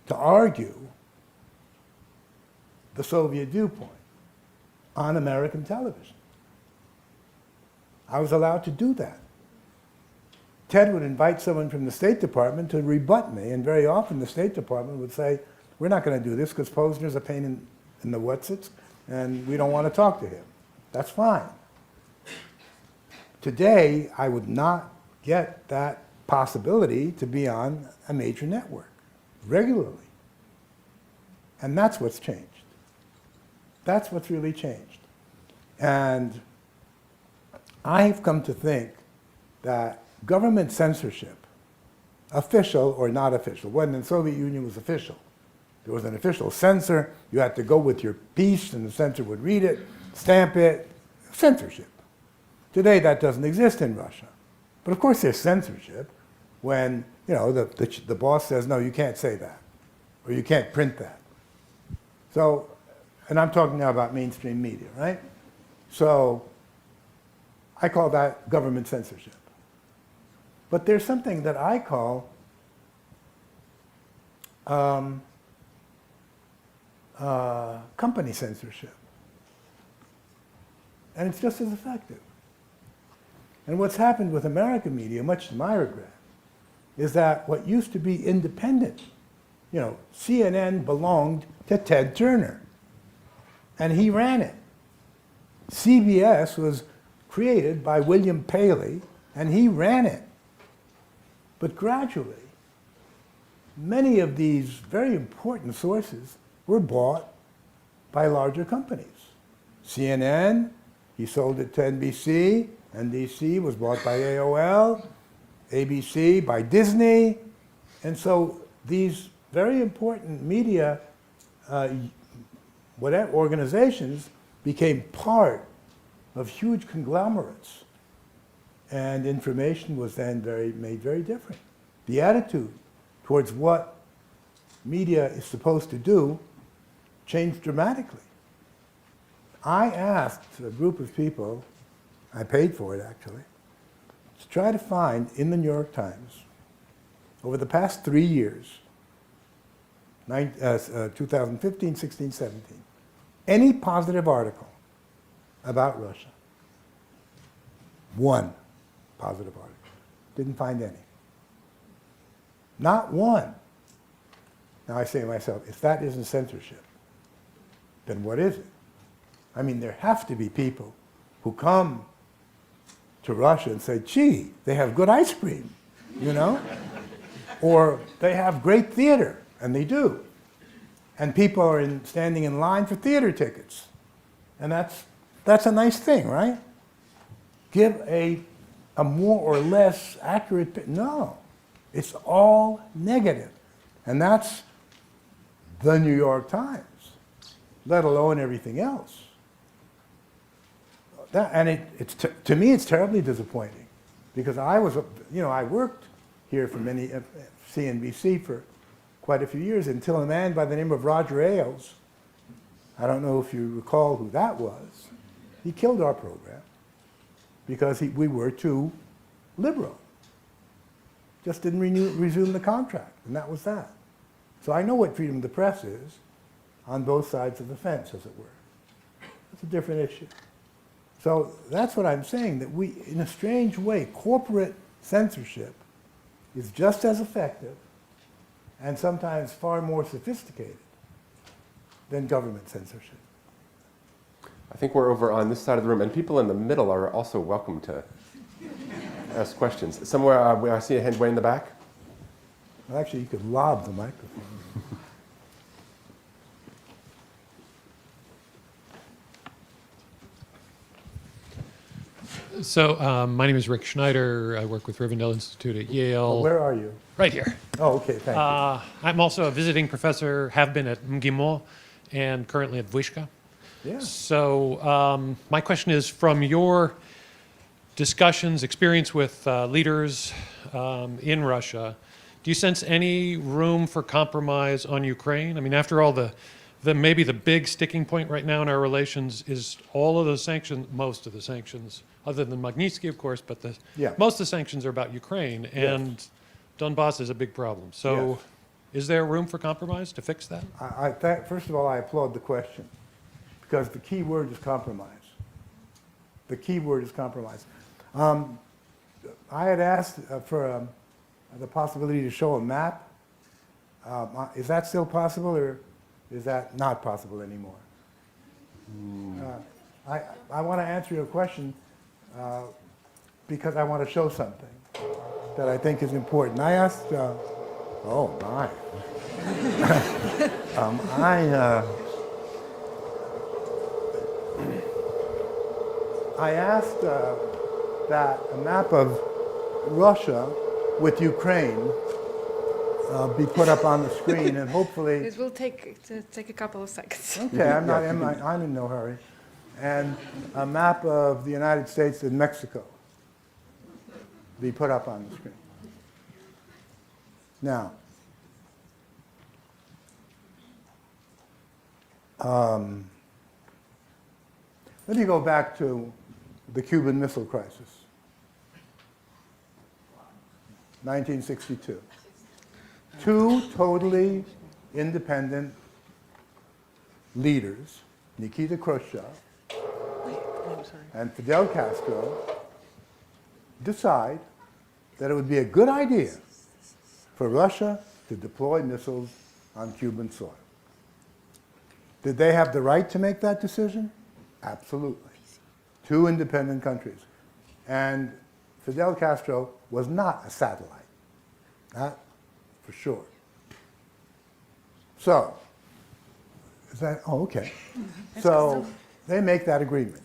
to argue the Soviet viewpoint on American television. I was allowed to do that. Ted would invite someone from the State Department to rebut me, and very often the State Department would say, we're not going to do this because Pozner's a pain in the whatsits, and we don't want to talk to him. That's fine. Today, I would not get that possibility to be on a major network regularly. And that's what's changed. That's what's really changed. And I've come to think that government censorship, official or not official, when the Soviet Union was official, there was an official censor, you had to go with your piece and the censor would read it, stamp it, censorship. Today that doesn't exist in Russia. But of course there's censorship when the boss says, no, you can't say that, or you can't print that. So, and I'm talking now about mainstream media, right? So I call that government censorship. But there's something that I call company censorship. And it's just as effective. And what's happened with American media, much to my regret, is that what used to be independent, CNN belonged to Ted Turner, and he ran it. CBS was created by William Paley, and he ran it. But gradually, many of these very important sources were bought by larger companies. CNN, he sold it to NBC, NBC was bought by AOL, ABC by Disney, and so these very important media organizations became part of huge conglomerates, and information was then made very different. The attitude towards what media is supposed to do changed dramatically. I asked a group of people, I paid for it actually, to try to find in the New York Times, over the past 3 years, 2015, 16, 17, any positive article about Russia. One positive article. Didn't find any. Not one. Now I say to myself, if that isn't censorship, then what is it? I mean, there have to be people who come to Russia and say, gee, they have good ice cream, or they have great theater, and they do. And people are standing in line for theater tickets. And that's a nice thing, right? Give a more or less accurate, no. It's all negative. And that's the New York Times, let alone everything else. To me, it's terribly disappointing because I worked here for CNBC for quite a few years until a man by the name of Roger Ailes, I don't know if you recall who that was, he killed our program because we were too liberal. Just didn't resume the contract, and that was that. So I know what freedom of the press is on both sides of the fence, as it were. It's a different issue. So that's what I'm saying, that in a strange way, corporate censorship is just as effective and sometimes far more sophisticated than government censorship. I think we're over on this side of the room, and people in the middle are also welcome to ask questions. Somewhere, I see a hand way in the back. Well, actually, you could lob the microphone. So my name is Rick Schneider. I work with Rivendell Institute at Yale. Where are you? Right here. Oh, okay, thank you. I'm also a visiting professor, have been at MGIMO, and currently at Vyška. Yeah. So my question is, from your discussions, experience with leaders in Russia, Do you sense any room for compromise on Ukraine? I mean, after all, maybe the big sticking point right now in our relations is all of the sanctions, most of the sanctions, other than Magnitsky, of course, but Yeah. most of the sanctions are about Ukraine, and Donbass is a big problem. So Yes. is there room for compromise to fix that? First of all, I applaud the question, because the key word is compromise. The key word is compromise. I had asked for the possibility to show a map. Is that still possible, or is that not possible anymore? I want to answer your question because I want to show something that I think is important. I asked, oh my. I asked that a map of Russia with Ukraine be put up on the screen, and hopefully. It will take a couple of seconds. Okay, I'm in no hurry. And a map of the United States and Mexico be put up on the screen. Now, let me go back to the Cuban Missile Crisis, 1962. Two totally independent leaders, Nikita Khrushchev and Fidel Castro, decide that it would be a good idea for Russia to deploy missiles on Cuban soil. Did they have the right to make that decision? Absolutely. Two independent countries. And Fidel Castro was not a satellite. That for sure. So, is that, oh, okay. So they make that agreement.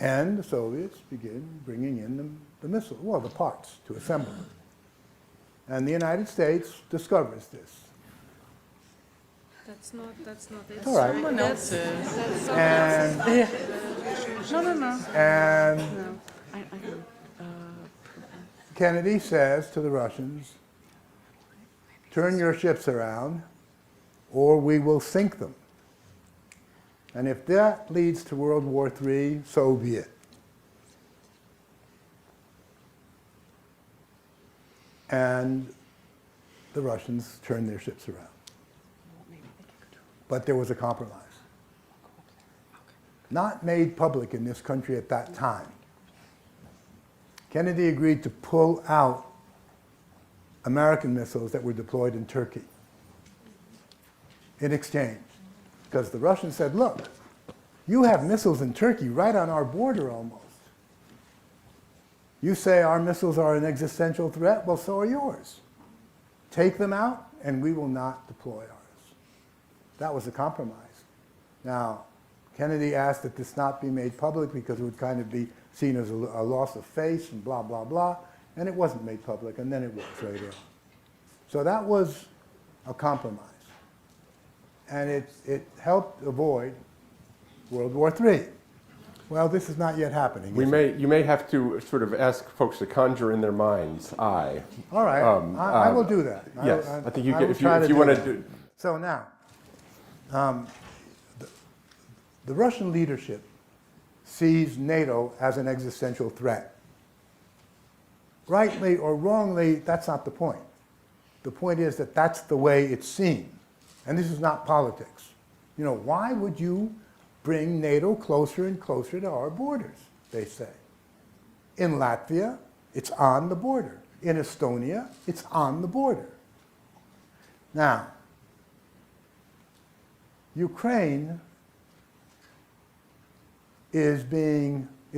And the Soviets begin bringing in the missiles, well, the parts to assemble them. And the United States discovers this. That's not it. It's all right. Someone else's. That's someone And, else's. No. and No. I Kennedy says to the Russians, turn your ships around or we will sink them. And if that leads to World War III, so be it. And the Russians turned their ships around. But there was a compromise. Not made public in this country at that time. Kennedy agreed to pull out American missiles that were deployed in Turkey in exchange. Because the Russians said, look, you have missiles in Turkey right on our border almost. You say our missiles are an existential threat, well, so are yours. Take them out and we will not deploy ours. That was a compromise. Now, Kennedy asked that this not be made public because it would kind of be seen as a loss of face and blah, blah, blah. And it wasn't made public, and then it was later on. So that was a compromise. And it helped avoid World War III. Well, this is not yet happening. You may have to sort of ask folks to conjure in their mind's eye. All right, I will do that. Yes, I think you I get, will if try you want to that. do. So now, the Russian leadership sees NATO as an existential threat. Rightly or wrongly, that's not the point. The point is that that's the way it's seen. And this is not politics. You know, why would you bring NATO closer and closer to our borders, they say. In Latvia, it's on the border. In Estonia, it's on the border. Now, Ukraine is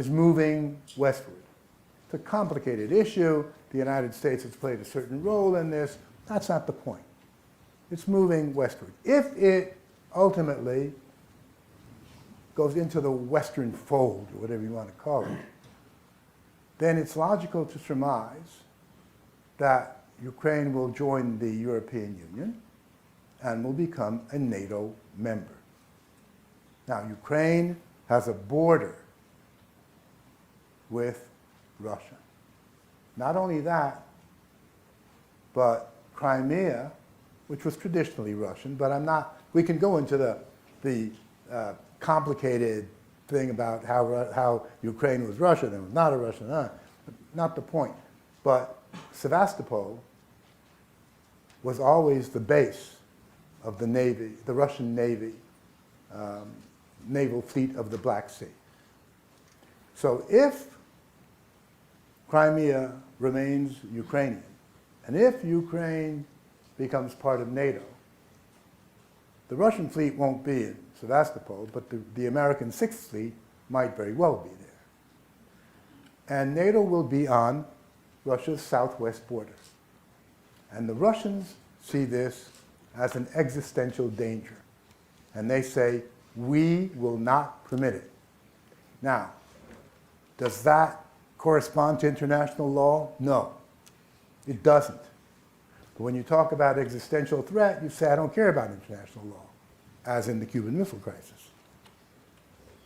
moving westward. It's a complicated issue. The United States has played a certain role in this. That's not the point. It's moving westward. If it ultimately goes into the Western fold, or whatever you want to call it, then it's logical to surmise that Ukraine will join the European Union and will become a NATO member. Now, Ukraine has a border with Russia. Not only that, but Crimea, which was traditionally Russian, but we can go into the complicated thing about how Ukraine was Russian and was not a Russian, not the point. But Sevastopol was always the base of the Navy, the Russian Navy, naval fleet of the Black Sea. So if Crimea remains Ukrainian, and if Ukraine becomes part of NATO, the Russian fleet won't be in Sevastopol, but the American Sixth Fleet might very well be there. And NATO will be on Russia's southwest border. And the Russians see this as an existential danger. And they say, we will not permit it. Now, does that correspond to international law? No, it doesn't. But when you talk about existential threat, you say, I don't care about international law, as in the Cuban Missile Crisis.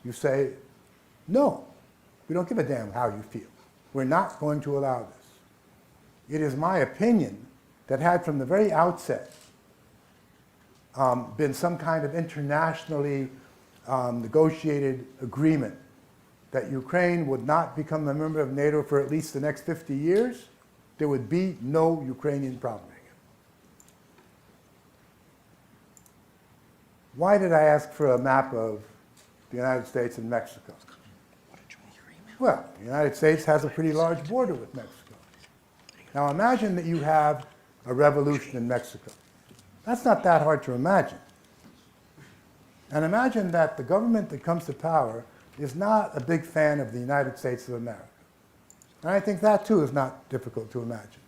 You say, no, we don't give a damn how you feel. We're not going to allow this. It is my opinion that had from the very outset been some kind of internationally negotiated agreement that Ukraine would not become a member of NATO for at least the next 50 years, there would be no Ukrainian problem. Why did I ask for a map of the United States and Mexico? Well, the United States has a pretty large border with Mexico. Now imagine that you have a revolution in Mexico. That's not that hard to imagine. And imagine that the government that comes to power is not a big fan of the United States of America. And I think that too is not difficult to imagine.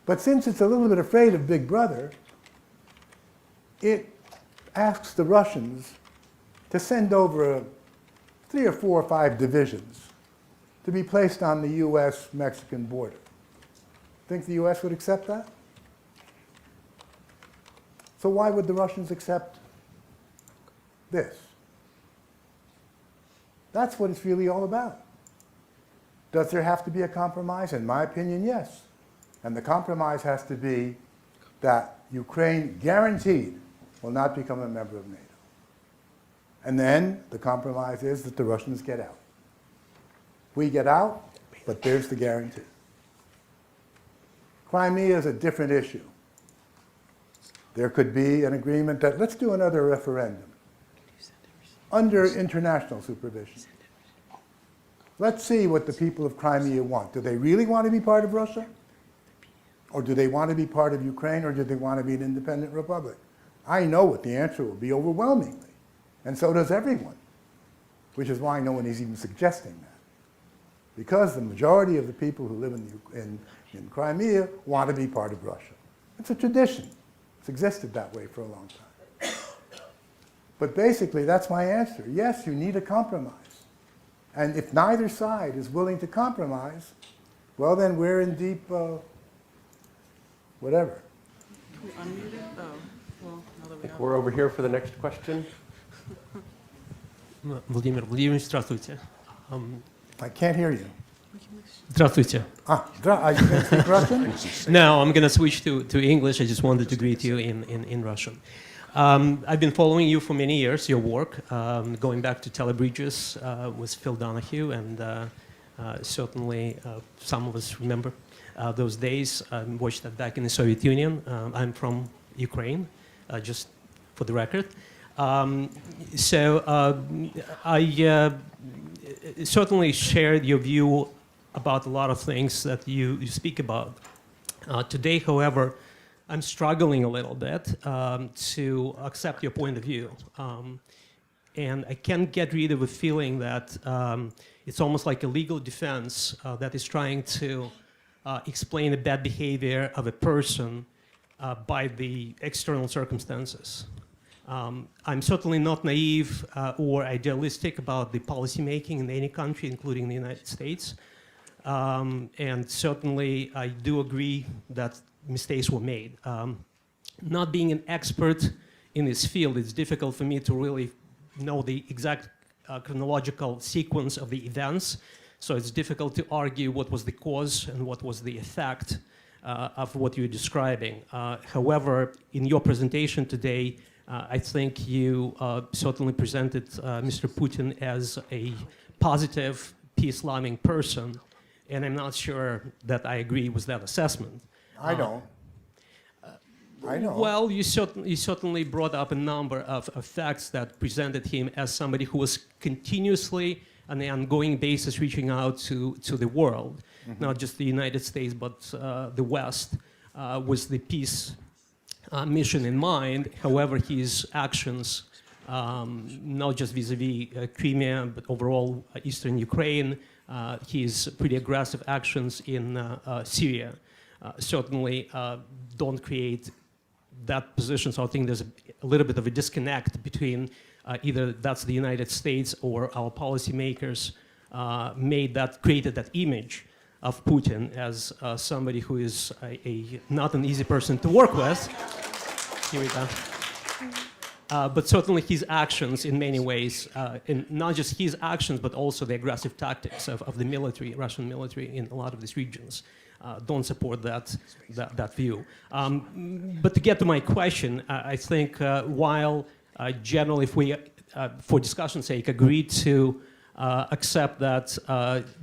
But since it's a little bit afraid of Big Brother, it asks the Russians to send over 3 or 4 or 5 divisions to be placed on the U.S.-Mexican border. Think the U.S. would accept that? So why would the Russians accept this? That's what it's really all about. Does there have to be a compromise? In my opinion, yes. And the compromise has to be that Ukraine guaranteed will not become a member of NATO. And then the compromise is that the Russians get out. We get out, but there's the guarantee. Crimea is a different issue. There could be an agreement that let's do another referendum under international supervision. Let's see what the people of Crimea want. Do they really want to be part of Russia? Or do they want to be part of Ukraine, or do they want to be an independent republic? I know what the answer will be overwhelmingly, and so does everyone, which is why no one is even suggesting that. Because the majority of the people who live in Crimea want to be part of Russia. It's a tradition. It's existed that way for a long time. But basically, that's my answer. Yes, you need a compromise. And if neither side is willing to compromise, well, then we're in deep, whatever. Can we unmute it? Oh, well, now that we have. We're over here for the next question. Владимир Владимирович, здравствуйте. I can't hear you. Здравствуйте. You can speak Russian? Now I'm going to switch to English. I just wanted to greet you in Russian. I've been following you for many years, your work, going back to Telebridges with Phil Donahue, and certainly some of us remember those days. I watched that back in the Soviet Union. I'm from Ukraine, just for the record. So I certainly shared your view about a lot of things that you speak about. Today, however, I'm struggling a little bit to accept your point of view. And I can't get rid of a feeling that it's almost like a legal defense that is trying to explain the bad behavior of a person by the external circumstances. I'm certainly not naive or idealistic about the policymaking in any country, including the United States. And certainly I do agree that mistakes were made. Not being an expert in this field, it's difficult for me to really know the exact chronological sequence of the events. So it's difficult to argue what was the cause and what was the effect. of what you're describing. However, in your presentation today, I think you certainly presented Mr. Putin as a positive, peace-loving person, and I'm not sure that I agree with that assessment. I don't. I know. Well, you certainly brought up a number of facts that presented him as somebody who was continuously, on an ongoing basis, reaching out to the world, not just the United States, but the West, with the peace mission in mind. However, his actions, not just vis-a-vis Crimea, but overall Eastern Ukraine, his pretty aggressive actions in Syria, certainly don't create that position. So I think there's a little bit of a disconnect between either that's the United States or our policymakers created that image of Putin as somebody who is not an easy person to work with. Here we go. But certainly his actions in many ways, and not just his actions, but also the aggressive tactics of the military, Russian military in a lot of these regions, don't support that view. But to get to my question, I think while generally, if we, for discussion's sake, agree to accept that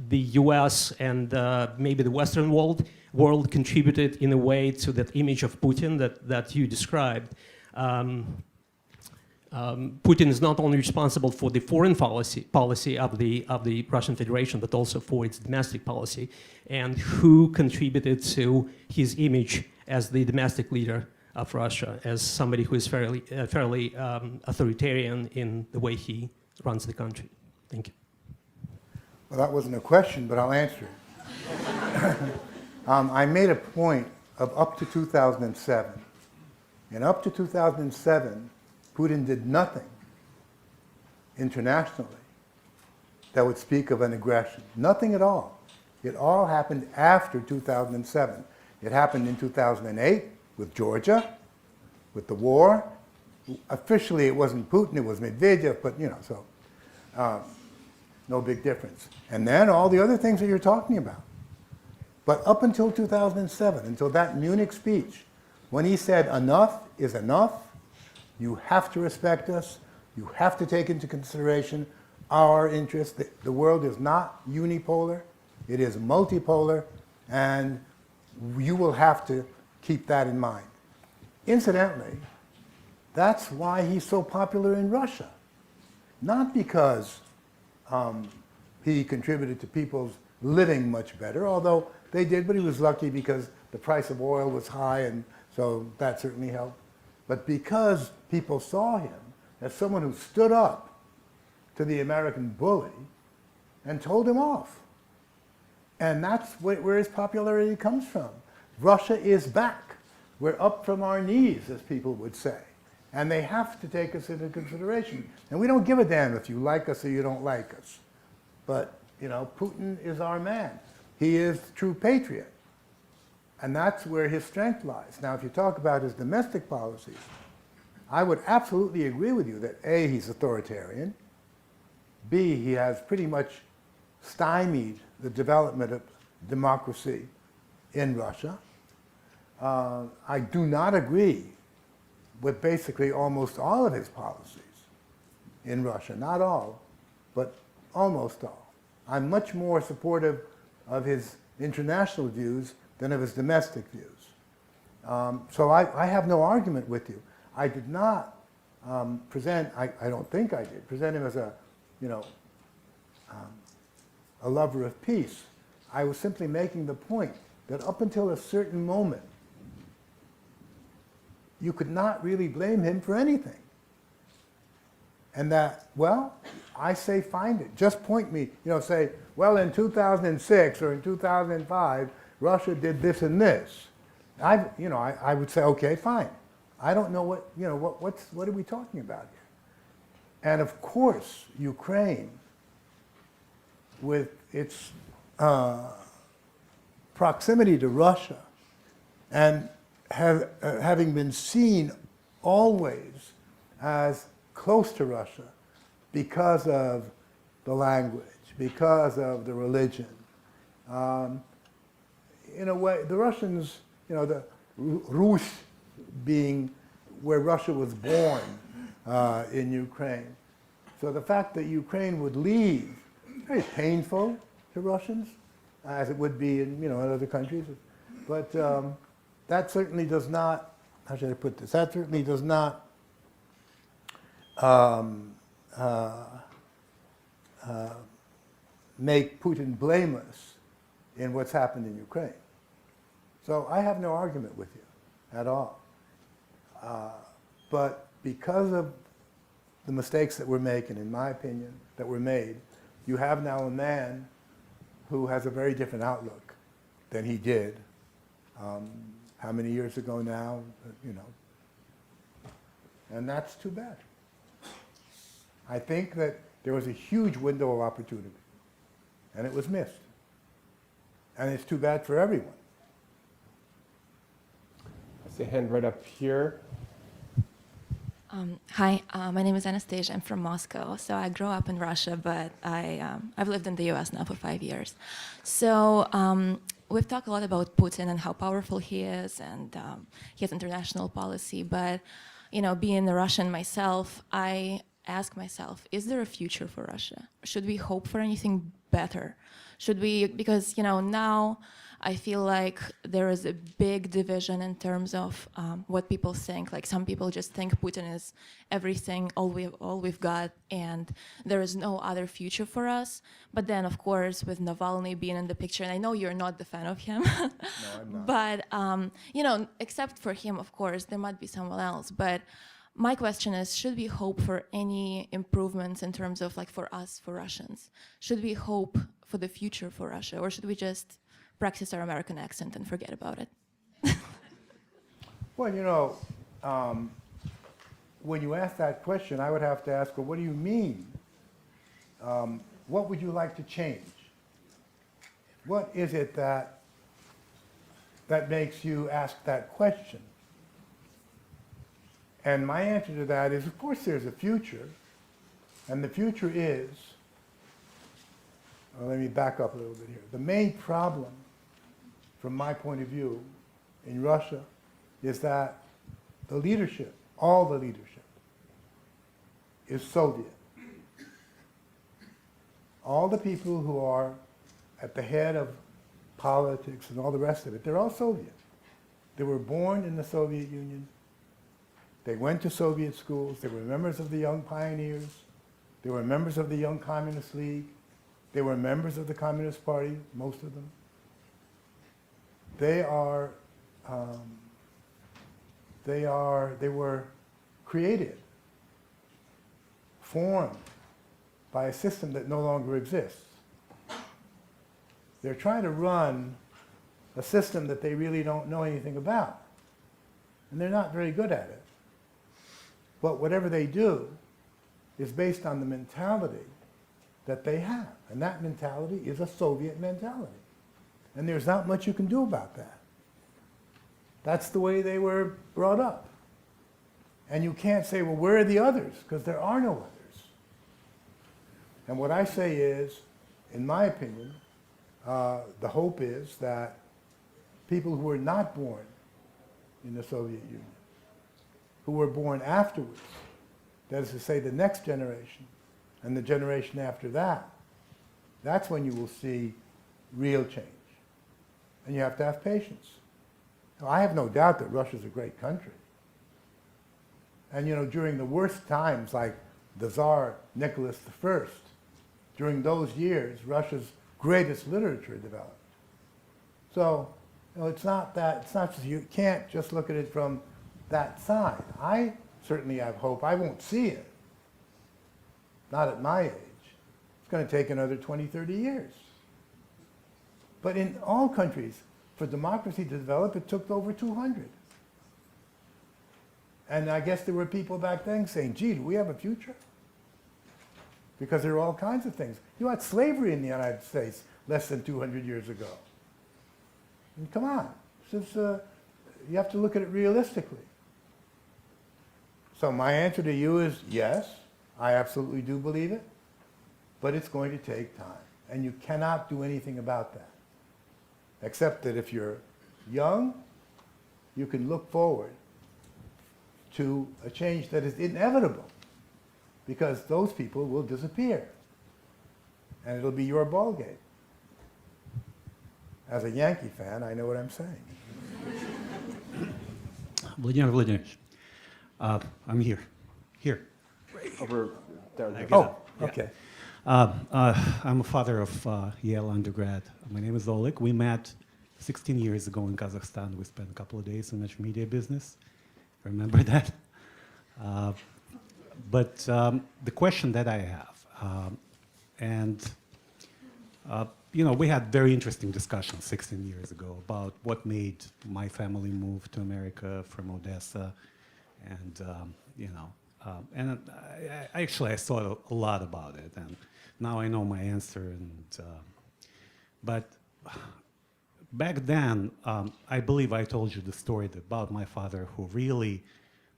the US and maybe the Western world contributed in a way to that image of Putin that you described, Putin is not only responsible for the foreign policy of the Russian Federation, but also for its domestic policy, and who contributed to his image as the domestic leader of Russia, as somebody who is fairly authoritarian in the way he runs the country. Thank you. Well, that wasn't a question, but I'll answer it. I made a point of up to 2007. And up to 2007, Putin did nothing internationally that would speak of an aggression. Nothing at all. It all happened after 2007. It happened in 2008 with Georgia, with the war. Officially, it wasn't Putin, it was Medvedev, but so no big difference. And then all the other things that you're talking about. But up until 2007, until that Munich speech, when he said enough is enough, you have to respect us, you have to take into consideration our interests. The world is not unipolar, it is multipolar, and you will have to keep that in mind. Incidentally, that's why he's so popular in Russia. Not because he contributed to people's living much better, although they did, but he was lucky because the price of oil was high, and so that certainly helped. But because people saw him as someone who stood up to the American bully and told him off. And that's where his popularity comes from. Russia is back. We're up from our knees, as people would say. And they have to take us into consideration. And we don't give a damn if you like us or you don't like us. But, Putin is our man. He is the true patriot. And that's where his strength lies. Now, if you talk about his domestic policies, I would absolutely agree with you that A, he's authoritarian, B, he has pretty much stymied the development of democracy in Russia. I do not agree with basically almost all of his policies in Russia. Not all, but almost all. I'm much more supportive of his international views than of his domestic views. So I have no argument with you. I did not present, I don't think I did, present him as a lover of peace. I was simply making the point that up until a certain moment, you could not really blame him for anything. And that, well, I say find it. Just point me, say, well, in 2006 or in 2005, Russia did this and this. I would say, okay, fine. I don't know what are we talking about here? And of course, Ukraine, with its proximity to Russia and having been seen always as close to Russia because of the language, because of the religion. In a way, the Russians the Rus being where Russia was born in Ukraine. So the fact that Ukraine would leave, very painful to Russians, as it would be in other countries. But that certainly does not, how should I put this? That certainly does not make Putin blameless in what's happened in Ukraine. So I have no argument with you at all. But because of the mistakes that we're making, in my opinion, that were made, you have now a man who has a very different outlook than he did. How many years ago now? And that's too bad. I think that there was a huge window of opportunity, and it was missed. And it's too bad for everyone. I see a hand right up here. Hi, my name is Anastasia. I'm from Moscow. So I grew up in Russia, but I've lived in the US now for 5 years. So we've talked a lot about Putin and how powerful he is and his international policy. But, being a Russian myself, I ask myself, is there a future for Russia? Should we hope for anything better? Should we, because, now I feel like there is a big division in terms of what people think. Like some people just think Putin is everything, all we've got, and there is no other future for us. But then, of course, with Navalny being in the picture, and I know you're not the fan of him, No, I'm not. but except for him, of course, there might be someone else. But my question is, should we hope for any improvements in terms of, like, for us, for Russians? Should we hope for the future for Russia, or should we just practice our American accent and forget about it? Well, when you ask that question, I would have to ask, well, what do you mean? What would you like to change? What is it that makes you ask that question? And my answer to that is, of course, there's a future. And the future is, well, let me back up a little bit here. The main problem, from my point of view, in Russia, is that the leadership, all the leadership, is Soviet. All the people who are at the head of politics and all the rest of it, they're all Soviet. They were born in the Soviet Union. They went to Soviet schools. They were members of the Young Pioneers. They were members of the Young Communist League. They were members of the Communist Party, most of them. They were created, formed by a system that no longer exists. They're trying to run a system that they really don't know anything about. And they're not very good at it. But whatever they do is based on the mentality that they have. And that mentality is a Soviet mentality. And there's not much you can do about that. That's the way they were brought up. And you can't say, well, where are the others? Because there are no others. And what I say is, in my opinion, the hope is that people who were not born in the Soviet Union, who were born afterwards, that is to say the next generation and the generation after that, that's when you will see real change. And you have to have patience. Now, I have no doubt that Russia's a great country. And during the worst times, like the Tsar Nicholas I, during those years, Russia's greatest literature developed. So, it's not just, you can't just look at it from that side. I certainly have hope. I won't see it. Not at my age. It's going to take another 20, 30 years. But in all countries, for democracy to develop, it took over 200. And I guess there were people back then saying, gee, do we have a future? Because there are all kinds of things. You had slavery in the United States less than 200 years ago. And come on. You have to look at it realistically. So my answer to you is yes, I absolutely do believe it, but it's going to take time. And you cannot do anything about that. Except that if you're young you can look forward to a change that is inevitable, because those people will disappear, and it'll be your ball game. As a Yankee fan, I know what I'm saying. Vladimir Vladimirovich, I'm here. Over down here. Oh, okay. I'm a father of Yale undergrad. My name is Oleg. We met 16 years ago in Kazakhstan. We spent a couple of days in the media business. Remember that? But the question that I have, we had very interesting discussions 16 years ago about what made my family move to America from Odessa, and I thought a lot about it, and now I know my answer. But back then, I believe I told you the story about my father, who really,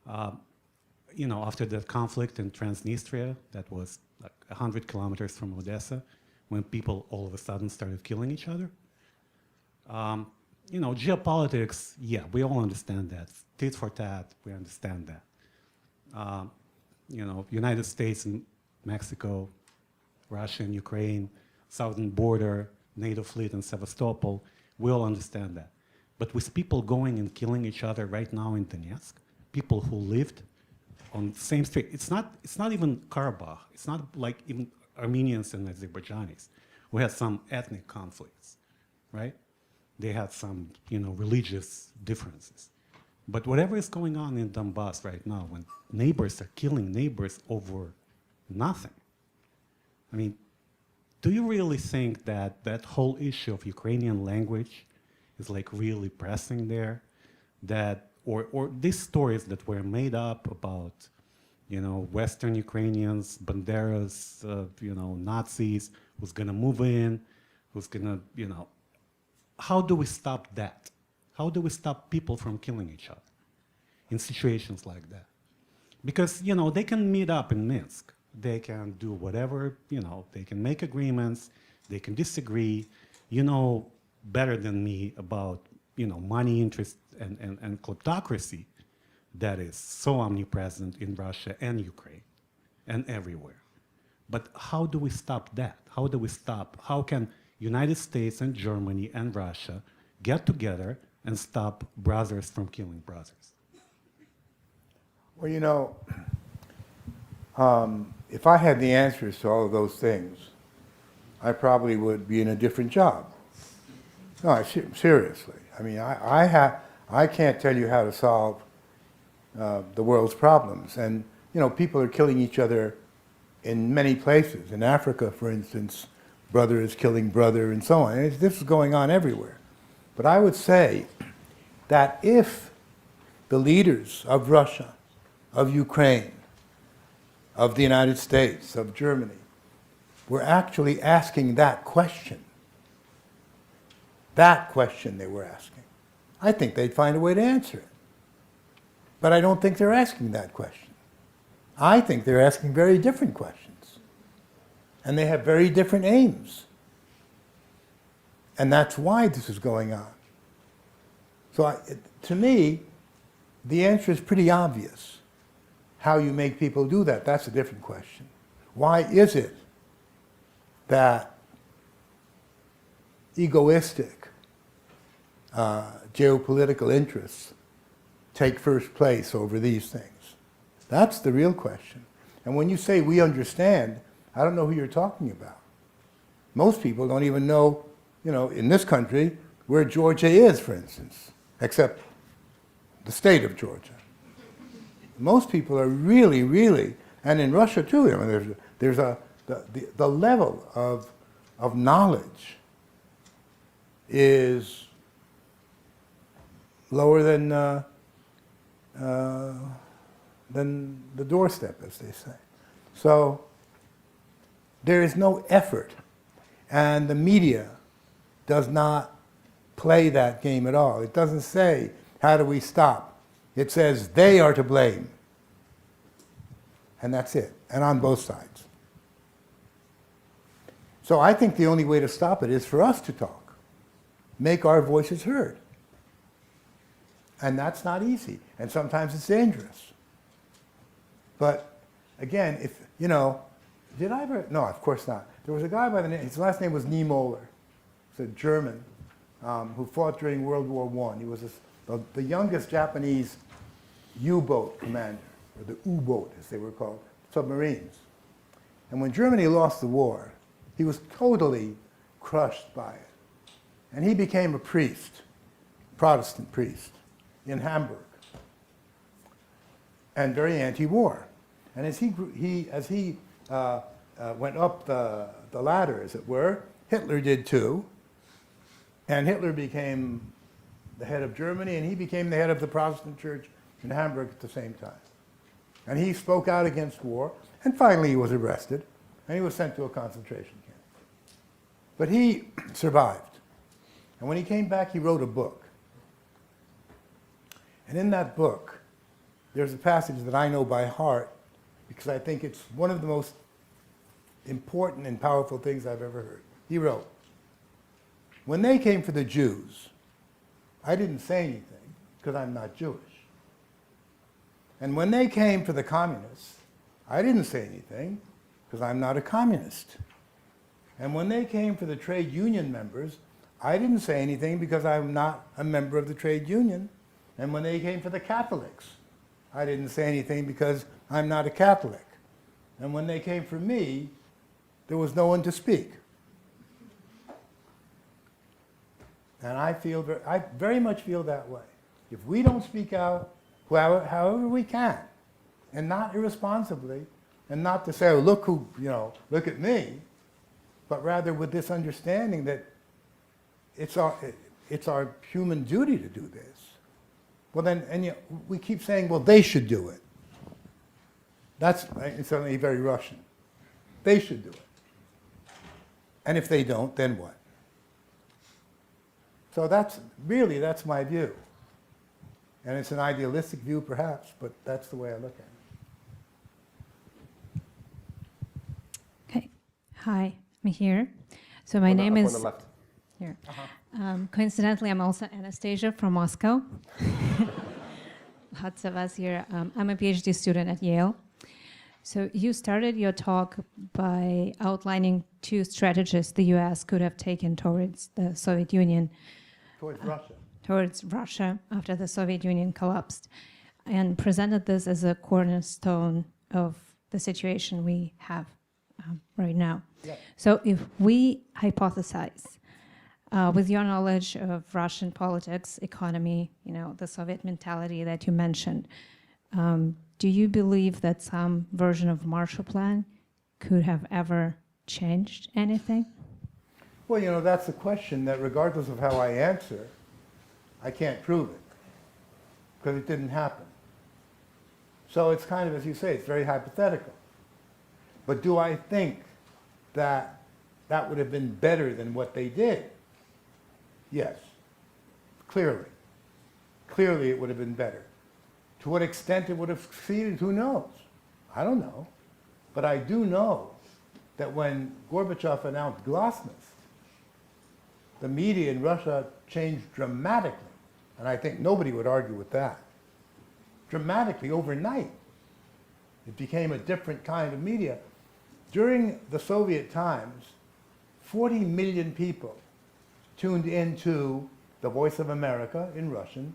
after that conflict in Transnistria, that was like 100 kilometers from Odessa, when people all of a sudden started killing each other. Geopolitics, yeah, we all understand that. Tit for tat, we understand that. United States and Mexico, Russia and Ukraine, southern border, NATO fleet in Sevastopol, we all understand that. But with people going and killing each other right now in Donetsk, people who lived on the same street, it's not even Karabakh, it's not like even Armenians and Azerbaijanis. We had some ethnic conflicts, right? They had some, religious differences. But whatever is going on in Donbass right now, when neighbors are killing neighbors over nothing, I mean, do you really think that that whole issue of Ukrainian language is like really pressing there? That, or these stories that were made up about, Western Ukrainians, Banderas, Nazis, who's gonna move in, who's gonna, how do we stop that? How do we stop people from killing each other in situations like that? Because, they can meet up in Minsk. They can do whatever, they can make agreements, they can disagree. You know better than me about, money interest and kleptocracy that is so omnipresent in Russia and Ukraine and everywhere. But how do we stop that? How can United States and Germany and Russia get together and stop brothers from killing brothers? Well, if I had the answers to all of those things, I probably would be in a different job. No, seriously. I mean, I can't tell you how to solve the world's problems. And, people are killing each other in many places. In Africa, for instance, brother is killing brother and so on. And this is going on everywhere. But I would say that if the leaders of Russia, of Ukraine, of the United States, of Germany, were actually asking that question they were asking, I think they'd find a way to answer it. But I don't think they're asking that question. I think they're asking very different questions. And they have very different aims. And that's why this is going on. So to me, the answer is pretty obvious. How you make people do that, that's a different question. Why is it that egoistic geopolitical interests take first place over these things? That's the real question. And when you say we understand, I don't know who you're talking about. Most people don't even know, in this country, where Georgia is, for instance, except the state of Georgia. Most people are really, really, and in Russia too, there's the level of knowledge is lower than the doorstep, as they say. So there is no effort, and the media does not play that game at all. It doesn't say, how do we stop? It says they are to blame. And that's it, and on both sides. So I think the only way to stop it is for us to talk, make our voices heard. And that's not easy. And sometimes it's dangerous. But again, if, you know, did I ever? No, of course not. There was a guy by the name, his last name was Niemöller. He's a German who fought during World War I. He was the youngest Japanese U-boat commander, or the U-boat as they were called, submarines. And when Germany lost the war, he was totally crushed by it. And he became a priest, Protestant priest, in Hamburg, and very anti-war. And as he went up the ladder, as it were, Hitler did too. And Hitler became the head of Germany, and he became the head of the Protestant church in Hamburg at the same time. And he spoke out against war, and finally he was arrested, and he was sent to a concentration camp. But he survived. And when he came back, he wrote a book. And in that book, there's a passage that I know by heart, because I think it's one of the most important and powerful things I've ever heard. He wrote, "When they came for the Jews, I didn't say anything because I'm not Jewish. And when they came for the communists, I didn't say anything because I'm not a communist. And when they came for the trade union members, I didn't say anything because I'm not a member of the trade union. And when they came for the Catholics, I didn't say anything because I'm not a Catholic. And when they came for me, there was no one to speak." And I very much feel that way. If we don't speak out, however we can, and not irresponsibly, and not to say, oh, look who, you know, look at me, but rather with this understanding that it's our human duty to do this. Well then, and you know, we keep saying, well, they should do it. That's certainly very Russian. They should do it. And if they don't, then what? So that's my view. And it's an idealistic view perhaps, but that's the way I look at it. Okay. Hi, I'm here. So my name On is the left. here. Coincidentally, I'm also Anastasia from Moscow. Lots of us here. I'm a PhD student at Yale. So you started your talk by outlining two strategies the U.S. could have taken towards the Soviet Union. Towards Russia. Towards Russia after the Soviet Union collapsed, and presented this as a cornerstone of the situation we have right now. Yeah. So if we hypothesize, with your knowledge of Russian politics, economy, you know, the Soviet mentality that you mentioned, do you believe that some version of Marshall Plan could have ever changed anything? Well, you know, that's a question that regardless of how I answer, I can't prove it, because it didn't happen. So it's kind of, as you say, it's very hypothetical. But do I think that that would have been better than what they did? Yes, clearly. Clearly it would have been better. To what extent it would have succeeded, who knows? I don't know. But I do know that when Gorbachev announced glasnost, the media in Russia changed dramatically. And I think nobody would argue with that. Dramatically, overnight. It became a different kind of media. During the Soviet times, 40 million people tuned into the Voice of America in Russian,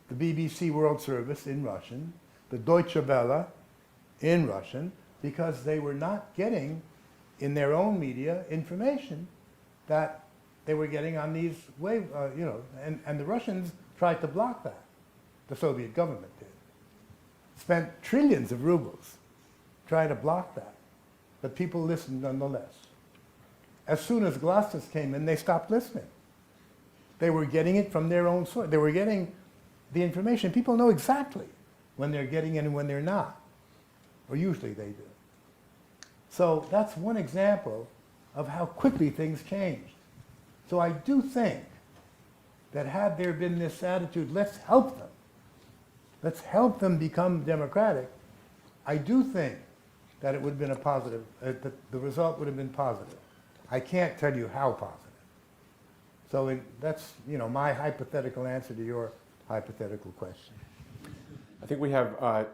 the BBC World Service in Russian, the Deutsche Welle in Russian, because they were not getting in their own media information that they were getting on these wave, you know, and the Russians tried to block that. The Soviet government did. Spent trillions of rubles trying to block that. But people listened nonetheless. As soon as glasnost came in, they stopped listening. They were getting it from their own source. They were getting the information. People know exactly when they're getting it and when they're not. Or usually they do. So that's one example of how quickly things changed. So I do think that had there been this attitude, let's help them. Let's help them become democratic. I do think that it would have been a positive, that the result would have been positive. I can't tell you how positive. So that's, you know, my hypothetical answer to your hypothetical question. I think we have time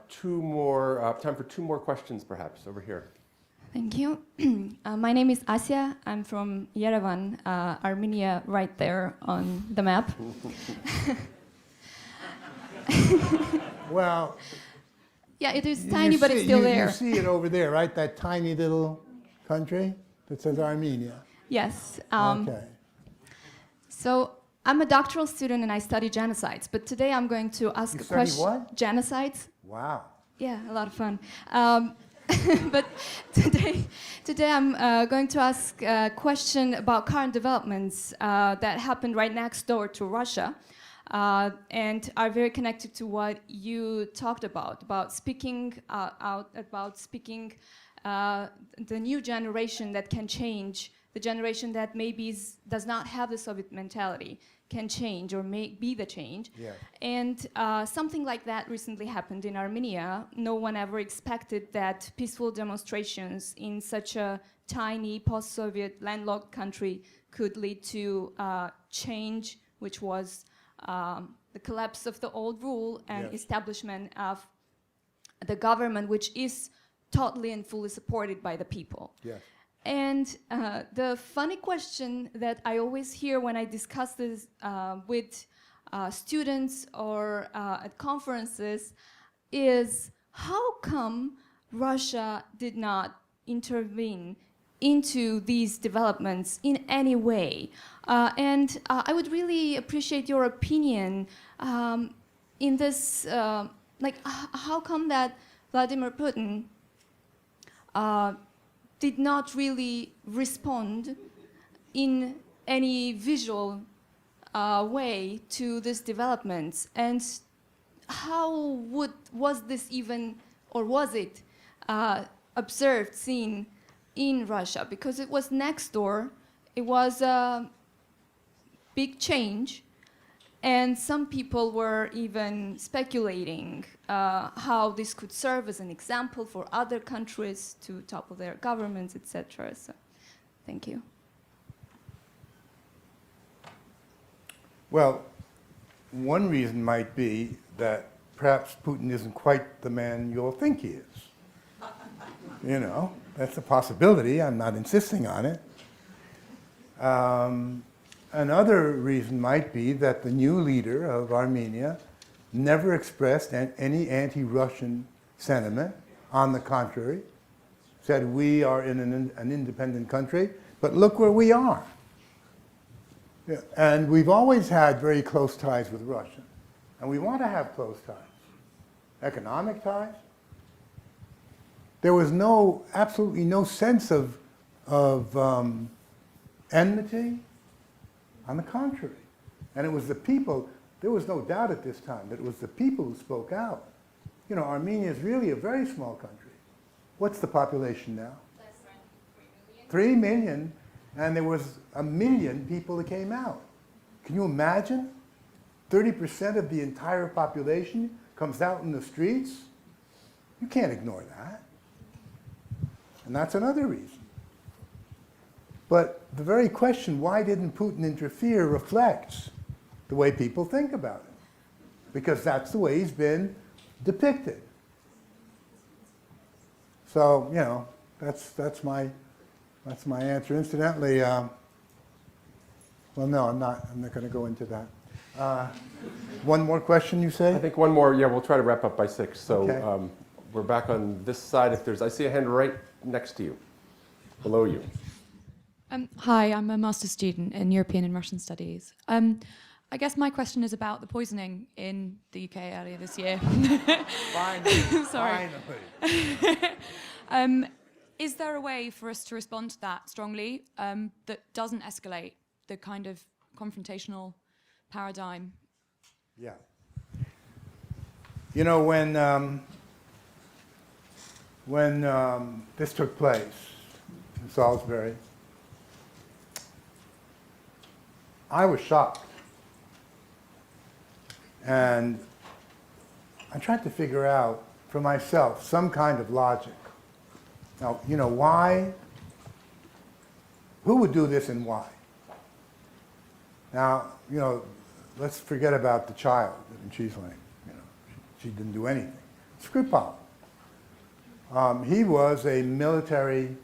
for two more questions, perhaps, over here. Thank you. My name is Asya. I'm from Yerevan, Armenia, right there on the map. Well, yeah, it is tiny, but it's still there. You see it over there, right? That tiny little country that says Armenia. Yes. Okay. So I'm a doctoral student and I study genocides, but today I'm going to ask You a study question. what? Genocides. Wow. Yeah, a lot of fun. But today I'm going to ask a question about current developments that happened right next door to Russia and are very connected to what you talked about speaking out, about speaking the new generation that can change, the generation that maybe does not have the Soviet mentality, can change or may be the change. Yeah. And something like that recently happened in Armenia. No one ever expected that peaceful demonstrations in such a tiny post-Soviet landlocked country could lead to change, which was the collapse of the old rule and establishment of the government, which is totally and fully supported by the people. Yes. And the funny question that I always hear when I discuss this with students or at conferences is, how come Russia did not intervene into these developments in any way? And I would really appreciate your opinion in this, like, how come that Vladimir Putin did not really respond in any visual way to these developments, and how was this even, or was it observed, seen in Russia? Because it was next door, it was a big change, and some people were even speculating how this could serve as an example for other countries to topple their governments, etc. So, thank you. Well, one reason might be that perhaps Putin isn't quite the man you'll think he is. You know, that's a possibility. I'm not insisting on it. Another reason might be that the new leader of Armenia never expressed any anti-Russian sentiment. On the contrary, said we are in an independent country, but look where we are. Yeah, and we've always had very close ties with Russia, and we want to have close ties. Economic ties. There was absolutely no sense of enmity. On the contrary. And it was the people, there was no doubt at this time that it was the people who spoke out. You know, Armenia is really a very small country. What's the population now? Less than 3 million. 3 million, and there was 1 million people that came out. Can you imagine? 30% of the entire population comes out in the streets? You can't ignore that. And that's another reason. But the very question, why didn't Putin interfere, reflects the way people think about it. Because that's the way he's been depicted. So, you know, that's my answer. Incidentally, well, no, I'm not going to go into that. One more question, you say? I think one more. Yeah, we'll try to wrap up by 6. So Okay. We're back on this side. I see a hand right next to you, below you. Hi, I'm a master's student in European and Russian Studies. I guess my question is about the poisoning in the UK earlier this year. Finally. Sorry. Finally. Is there a way for us to respond to that strongly that doesn't escalate the kind of confrontational paradigm? Yeah. You know, when this took place in Salisbury, I was shocked. And I tried to figure out for myself some kind of logic. Now, you know, why? Who would do this and why? Now, you know, let's forget about the child. And she's like, you know, she didn't do anything. Skripal. He was a military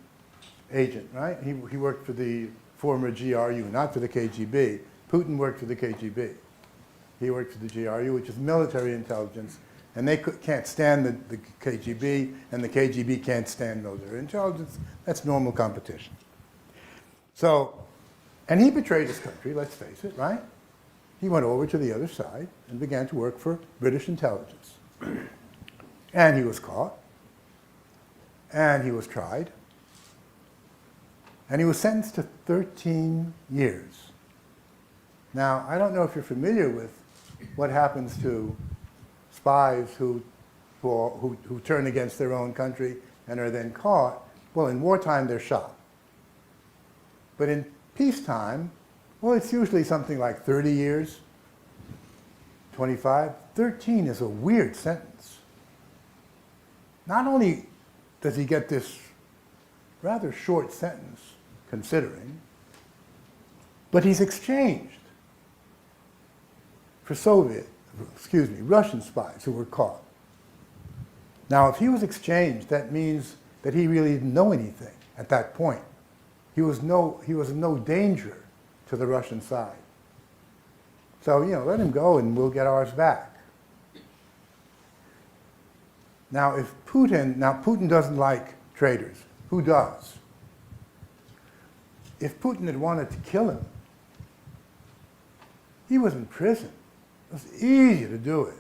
agent, right? He worked for the former GRU, not for the KGB. Putin worked for the KGB. He worked for the GRU, which is military intelligence, and they can't stand the KGB, and the KGB can't stand military intelligence. That's normal competition. So, and he betrayed his country, let's face it, right? He went over to the other side and began to work for British intelligence. And he was caught, and he was tried, and he was sentenced to 13 years. Now, I don't know if you're familiar with what happens to spies who turn against their own country and are then caught. Well, in wartime, they're shot. But in peacetime, well, it's usually something like 30 years, 25. 13 is a weird sentence. Not only does he get this rather short sentence, considering, but he's exchanged for Russian spies who were caught. Now, if he was exchanged, that means that he really didn't know anything at that point. He was no danger to the Russian side. So, you know, let him go and we'll get ours back. Now, Putin doesn't like traitors. Who does? If Putin had wanted to kill him, he was in prison. It was easy to do it.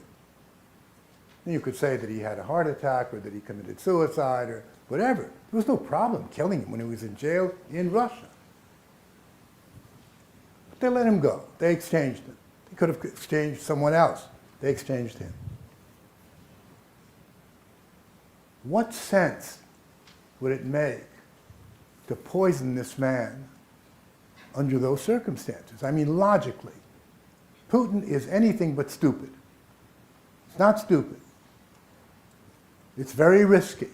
And you could say that he had a heart attack or that he committed suicide or whatever. There was no problem killing him when he was in jail in Russia. But they let him go. They exchanged him. They could have exchanged someone else. They exchanged him. What sense would it make to poison this man under those circumstances? I mean, logically. Putin is anything but stupid. It's not stupid. It's very risky.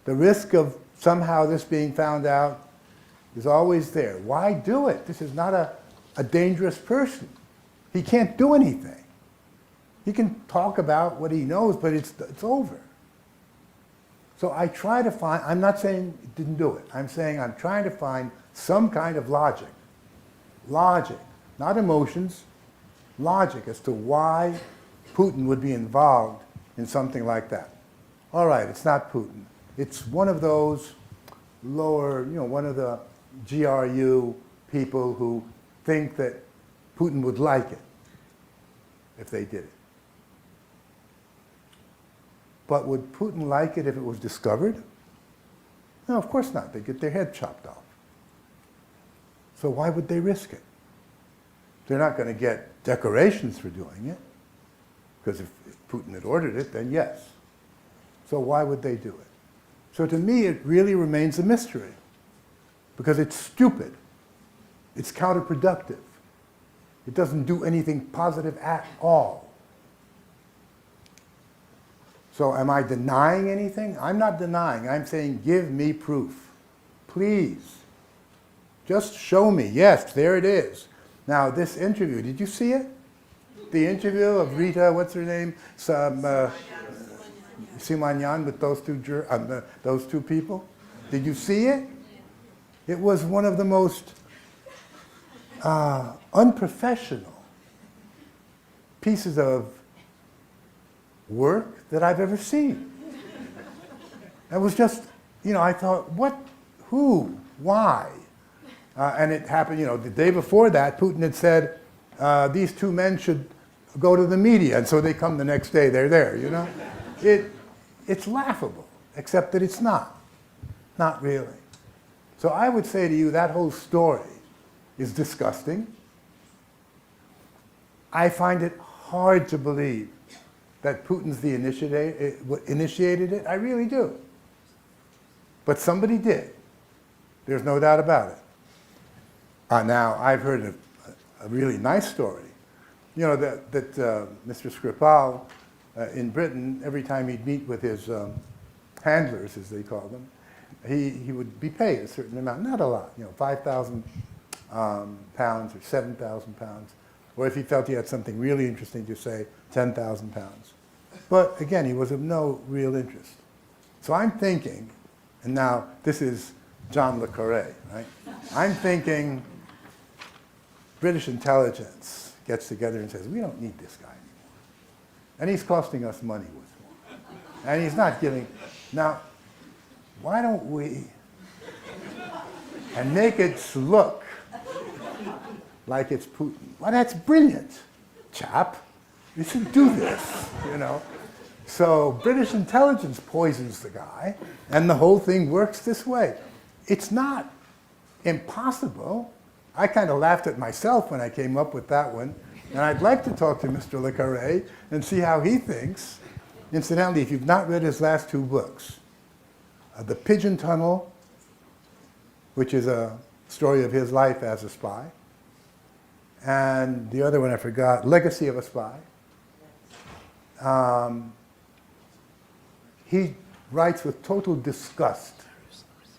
The risk of somehow this being found out is always there. Why do it? This is not a dangerous person. He can't do anything. He can talk about what he knows, but it's over. So I try to find, I'm not saying he didn't do it. I'm saying I'm trying to find some kind of logic. Logic, not emotions, logic as to why Putin would be involved in something like that. All right, it's not Putin. It's one of those lower, one of the GRU people who think that Putin would like it if they did it. But would Putin like it if it was discovered? No, of course not. They'd get their head chopped off. So why would they risk it? They're not going to get decorations for doing it, because if Putin had ordered it, then yes. So why would they do it? So to me, it really remains a mystery, because it's stupid. It's counterproductive. It doesn't do anything positive at all. So am I denying anything? I'm not denying. I'm saying give me proof. Please. Just show me. Yes, there it is. Now, this interview, did you see it? The interview of Rita, what's her name? Simanyan with those two people? Did you see it? It was one of the most unprofessional pieces of work that I've ever seen. It was just, I thought, what, who, why? And it happened, the day before that, Putin had said, these two men should go to the media, and so they come the next day, they're there, It's laughable, except that it's not really. So I would say to you, that whole story is disgusting. I find it hard to believe that Putin's initiated it. I really do. But somebody did. There's no doubt about it. Now, I've heard a really nice story. That Mr. Skripal in Britain, every time he'd meet with his handlers, as they call them, he would be paid a certain amount, not a lot, 5,000 pounds or 7,000 pounds. or if he felt he had something really interesting to say, 10,000 pounds. But again, he was of no real interest. So I'm thinking, and now this is John le Carré, right? I'm thinking British intelligence gets together and says, we don't need this guy anymore. And he's costing us money with him. And he's not giving. Now, why don't we, and make it look like it's Putin. Well, that's brilliant, chap. You should do this, you know. So British intelligence poisons the guy, and the whole thing works this way. It's not impossible. I kind of laughed at myself when I came up with that one, and I'd like to talk to Mr. le Carré and see how he thinks. Incidentally, if you've not read his last two books, The Pigeon Tunnel, which is a story of his life as a spy, and the other one I forgot, Legacy of a Spy. He writes with total disgust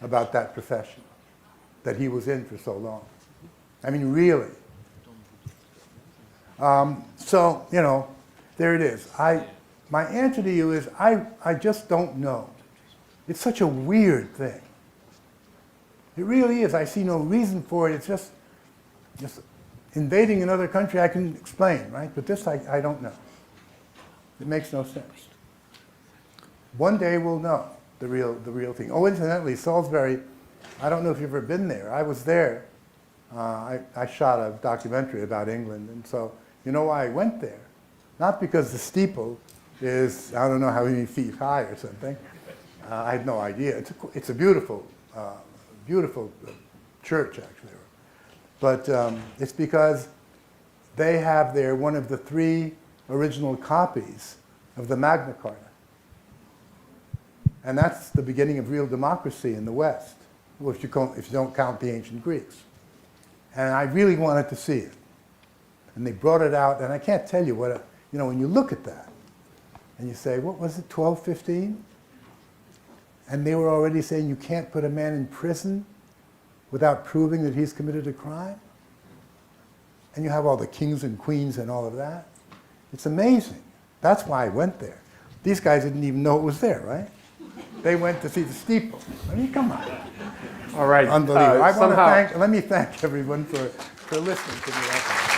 about that profession that he was in for so long. I mean, really. So, you know, there it is. My answer to you is I just don't know. It's such a weird thing. It really is. I see no reason for it. It's just invading another country I can explain, right? But this I don't know. It makes no sense. One day we'll know the real thing. Oh, incidentally, Salisbury, I don't know if you've ever been there. I was there. I shot a documentary about England, and so you know why I went there? Not because the steeple is, I don't know how many feet high or something. I had no idea. It's a beautiful, beautiful church, actually. But it's because they have there one of the 3 original copies of the Magna Carta. And that's the beginning of real democracy in the West, well, if you don't count the ancient Greeks. And I really wanted to see it. And they brought it out, and I can't tell you what, you know, when you look at that, and you say, what was it, 1215? And they were already saying you can't put a man in prison without proving that he's committed a crime. And you have all the kings and queens and all of that. It's amazing. That's why I went there. These guys didn't even know it was there, right? They went to see the steeple. I mean, come on. All right. Unbelievable. Let me thank everyone for listening to me.